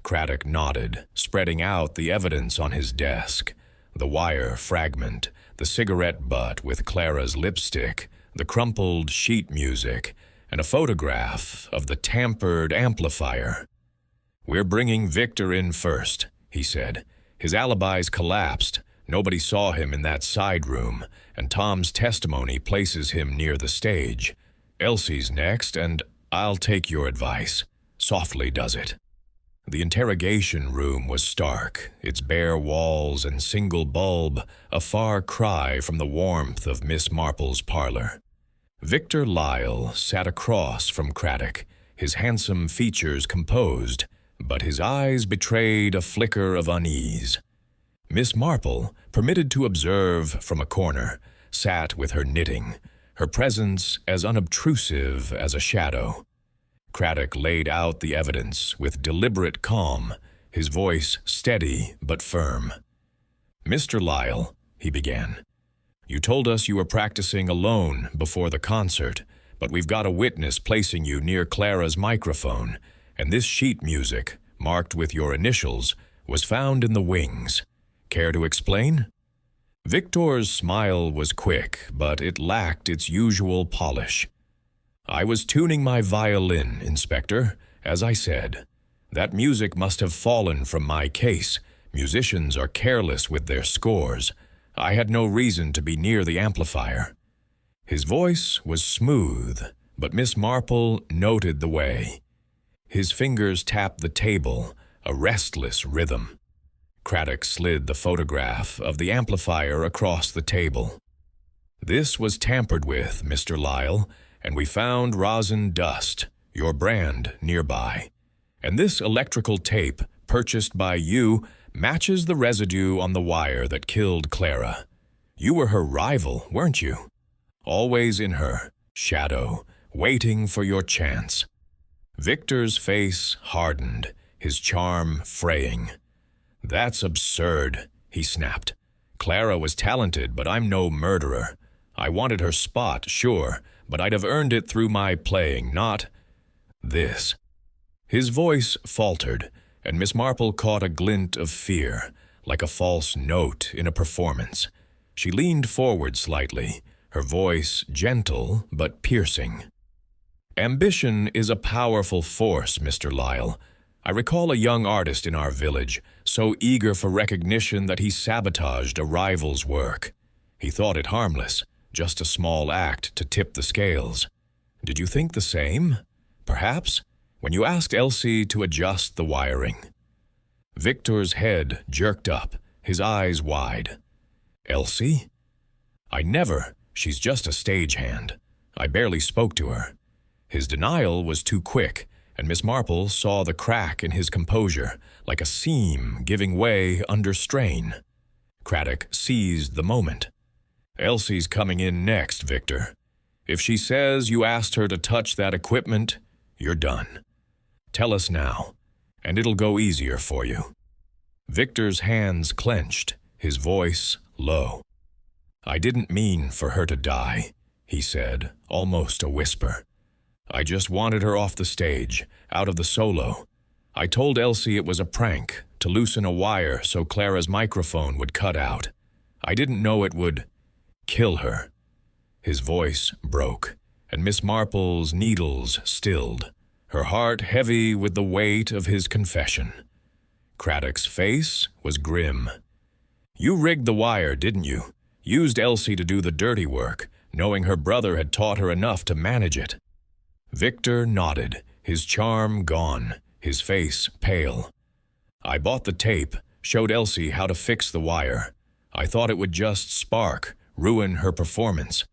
Craddock nodded, spreading out the evidence on his desk. The wire fragment, the cigarette butt with Clara's lipstick, the crumpled sheet music, and a photograph of the tampered amplifier. "We're bringing Victor in first," he said. "His alibi's collapsed. Nobody saw him in that side room, and Tom's testimony places him near the stage. Elsie's next, and I'll take your advice. Softly does it." The interrogation room was stark, its bare walls and single bulb a far cry from the warmth of Miss Marple's parlor. Victor Lyle sat across from Craddock, his handsome features composed, but his eyes betrayed a flicker of unease. Miss Marple, permitted to observe from a corner, sat with her knitting, her presence as unobtrusive as a shadow. Craddock laid out the evidence with deliberate calm, his voice steady but firm. "Mr. Lyle," he began, "you told us you were practicing alone before the concert, but we've got a witness placing you near Clara's microphone, and this sheet music, marked with your initials, was found in the wings. Care to explain?" Victor's smile was quick, but it lacked its usual polish. "I was tuning my violin, Inspector, as I said. That music must have fallen from my case. Musicians are careless with their scores. I had no reason to be near the amplifier." His voice was smooth, but Miss Marple noted the way. His fingers tapped the table, a restless rhythm. Craddock slid the photograph of the amplifier across the table. "This was tampered with, Mr. Lyle, and we found rosin dust, your brand, nearby. And this electrical tape, purchased by you, matches the residue on the wire that killed Clara. You were her rival, weren't you? Always in her shadow, waiting for your chance." Victor's face hardened, his charm fraying. "That's absurd," he snapped. "Clara was talented, but I'm no murderer. I wanted her spot, sure, but I'd have earned it through my playing, not this." His voice faltered, and Miss Marple caught a glint of fear, like a false note in a performance. She leaned forward slightly, her voice gentle but piercing. "Ambition is a powerful force, Mr. Lyle. I recall a young artist in our village, so eager for recognition that he sabotaged a rival's work. He thought it harmless, just a small act to tip the scales. Did you think the same? Perhaps, when you asked Elsie to adjust the wiring?" Victor's head jerked up, his eyes wide. "Elsie? I never. She's just a stagehand. I barely spoke to her." His denial was too quick, and Miss Marple saw the crack in his composure, like a seam giving way under strain. Craddock seized the moment. "Elsie's coming in next, Victor. If she says you asked her to touch that equipment, you're done. Tell us now, and it'll go easier for you." Victor's hands clenched, his voice low. "I didn't mean for her to die," he said, almost a whisper. "I just wanted her off the stage, out of the solo. I told Elsie it was a prank, to loosen a wire so Clara's microphone would cut out. I didn't know it would kill her." His voice broke, and Miss Marple's needles stilled, her heart heavy with the weight of his confession. Craddock's face was grim. "You rigged the wire, didn't you? Used Elsie to do the dirty work, knowing her brother had taught her enough to manage it." Victor nodded, his charm gone, his face pale. I bought the tape, showed Elsie how to fix the wire. I thought it would just spark, ruin her performance.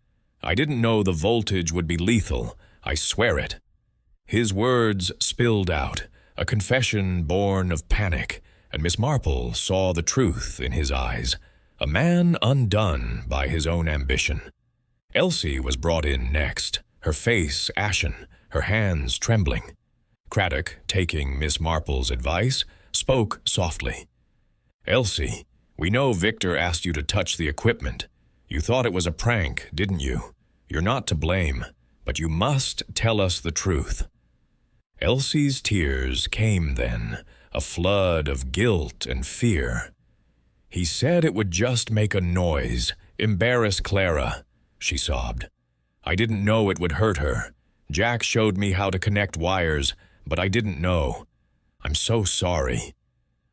I didn't know the voltage would be lethal, I swear it." His words spilled out, a confession born of panic, and Miss Marple saw the truth in his eyes, a man undone by his own ambition. Elsie was brought in next, her face ashen, her hands trembling. Craddock, taking Miss Marple's advice, spoke softly. "Elsie, we know Victor asked you to touch the equipment. You thought it was a prank, didn't you? You're not to blame, but you must tell us the truth." Elsie's tears came then, a flood of guilt and fear. "He said it would just make a noise, embarrass Clara," she sobbed. "I didn't know it would hurt her. Jack showed me how to connect wires, but I didn't know. I'm so sorry."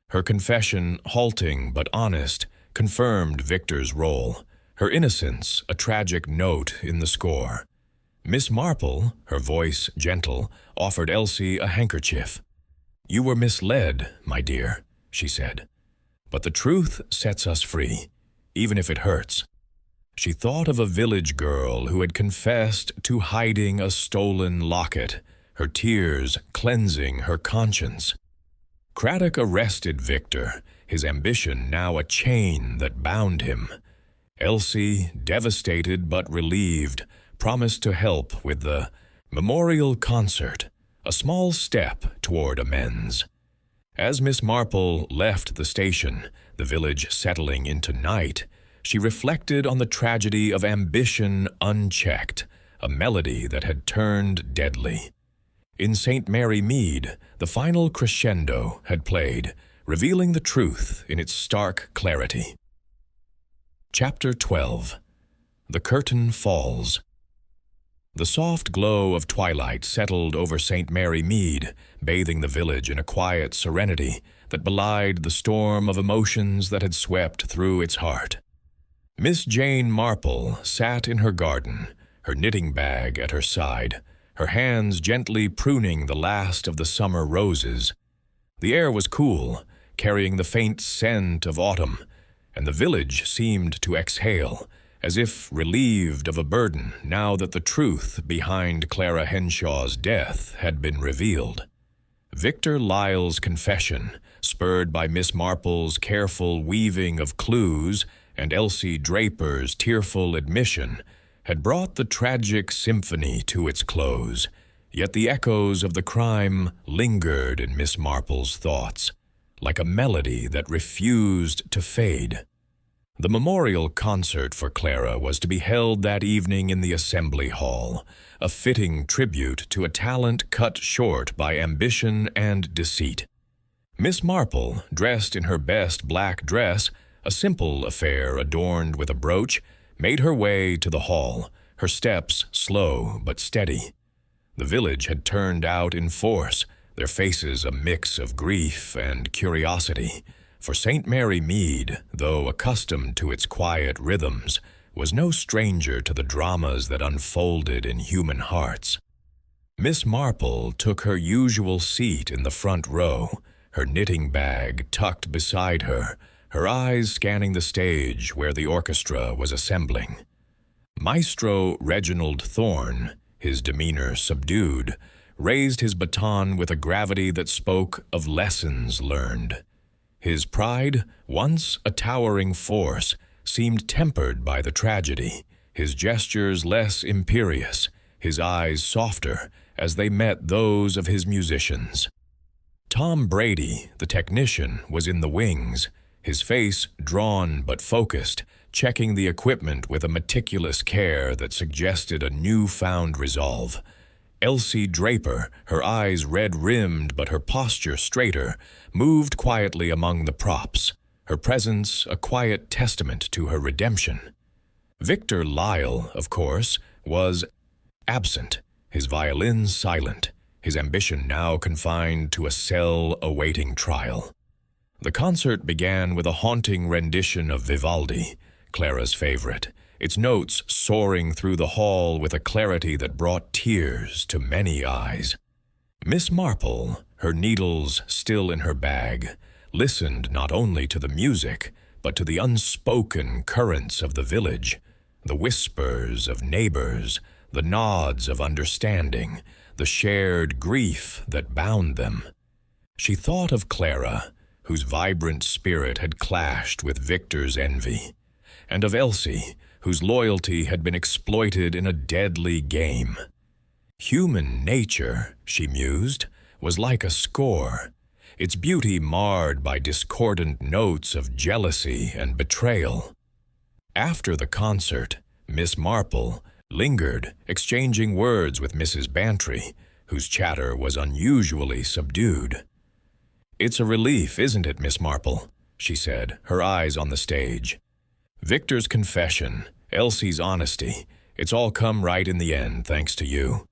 Her confession, halting but honest, confirmed Victor's role, her innocence a tragic note in the score. Miss Marple, her voice gentle, offered Elsie a handkerchief. "You were misled, my dear," she said. "But the truth sets us free, even if it hurts." She thought of a village girl who had confessed to hiding a stolen locket, her tears cleansing her conscience. Craddock arrested Victor, his ambition now a chain that bound him. Elsie, devastated but relieved, promised to help with the memorial concert, a small step toward amends. As Miss Marple left the station, the village settling into night, she reflected on the tragedy of ambition unchecked, a melody that had turned deadly. In St. Mary Mead, the final crescendo had played, revealing the truth in its stark clarity. Chapter 12. The Curtain Falls. The soft glow of twilight settled over St. Mary Mead, bathing the village in a quiet serenity that belied the storm of emotions that had swept through its heart. Miss Jane Marple sat in her garden, her knitting bag at her side, her hands gently pruning the last of the summer roses. The air was cool, carrying the faint scent of autumn, and the village seemed to exhale, as if relieved of a burden now that the truth behind Clara Henshaw's death had been revealed. Victor Lyle's confession, spurred by Miss Marple's careful weaving of clues and Elsie Draper's tearful admission, had brought the tragic symphony to its close, yet the echoes of the crime lingered in Miss Marple's thoughts, like a melody that refused to fade. The memorial concert for Clara was to be held that evening in the Assembly Hall, a fitting tribute to a talent cut short by ambition and deceit. Miss Marple, dressed in her best black dress, a simple affair adorned with a brooch, made her way to the hall, her steps slow but steady. The village had turned out in force, their faces a mix of grief and curiosity, for St. Mary Mead, though accustomed to its quiet rhythms, was no stranger to the dramas that unfolded in human hearts. Miss Marple took her usual seat in the front row, her knitting bag tucked beside her, her eyes scanning the stage where the orchestra was assembling. Maestro Reginald Thorne, his demeanor subdued, raised his baton with a gravity that spoke of lessons learned. His pride, once a towering force, seemed tempered by the tragedy, his gestures less imperious, his eyes softer as they met those of his musicians. Tom Brady, the technician, was in the wings, his face drawn but focused, checking the equipment with a meticulous care that suggested a newfound resolve. Elsie Draper, her eyes red-rimmed but her posture straighter, moved quietly among the props, her presence a quiet testament to her redemption. Victor Lyle, of course, was absent, his violin silent, his ambition now confined to a cell awaiting trial. The concert began with a haunting rendition of Vivaldi, Clara's favorite, its notes soaring through the hall with a clarity that brought tears to many eyes. Miss Marple, her needles still in her bag, listened not only to the music, but to the unspoken currents of the village, the whispers of neighbors, the nods of understanding, the shared grief that bound them. She thought of Clara, whose vibrant spirit had clashed with Victor's envy, and of Elsie, whose loyalty had been exploited in a deadly game. Human nature, she mused, was like a score, its beauty marred by discordant notes of jealousy and betrayal. After the concert, Miss Marple lingered, exchanging words with Mrs. Bantry, whose chatter was unusually subdued. "It's a relief, isn't it, Miss Marple?" she said, her eyes on the stage. "Victor's confession, Elsie's honesty, it's all come right in the end, thanks to you."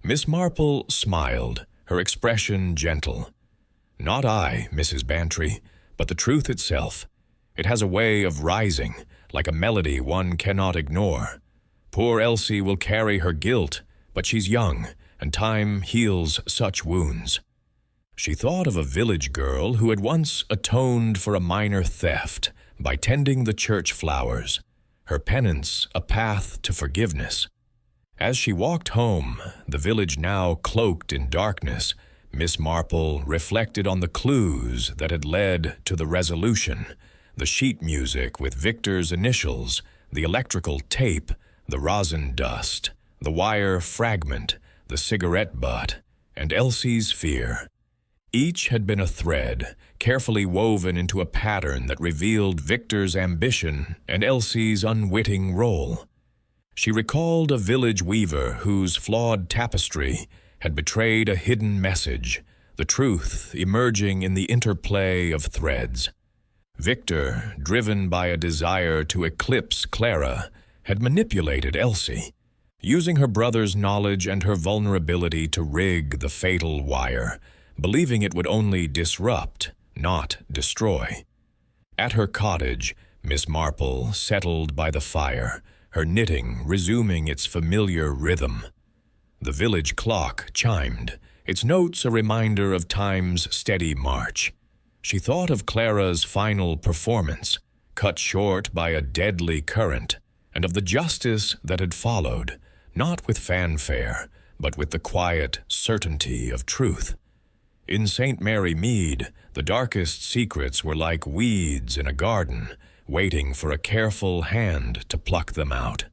Miss Marple smiled, her expression gentle. "Not I, Mrs. Bantry, but the truth itself. It has a way of rising, like a melody one cannot ignore. Poor Elsie will carry her guilt, but she's young, and time heals such wounds." She thought of a village girl who had once atoned for a minor theft by tending the church flowers, her penance a path to forgiveness. As she walked home, the village now cloaked in darkness, Miss Marple reflected on the clues that had led to the resolution, the sheet music with Victor's initials, the electrical tape, the rosin dust, the wire fragment, the cigarette butt, and Elsie's fear. Each had been a thread, carefully woven into a pattern that revealed Victor's ambition and Elsie's unwitting role. She recalled a village weaver whose flawed tapestry had betrayed a hidden message, the truth emerging in the interplay of threads. Victor, driven by a desire to eclipse Clara, had manipulated Elsie, using her brother's knowledge and her vulnerability to rig the fatal wire, believing it would only disrupt, not destroy. At her cottage, Miss Marple settled by the fire, her knitting resuming its familiar rhythm. The village clock chimed, its notes a reminder of time's steady march. She thought of Clara's final performance, cut short by a deadly current, and of the justice that had followed, not with fanfare, but with the quiet certainty of truth. In St. Mary Mead, the darkest secrets were like weeds in a garden, waiting for a careful hand to pluck them out.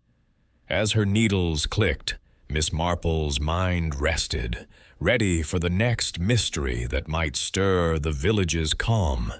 As her needles clicked, Miss Marple's mind rested, ready for the next mystery that might stir the village's calm.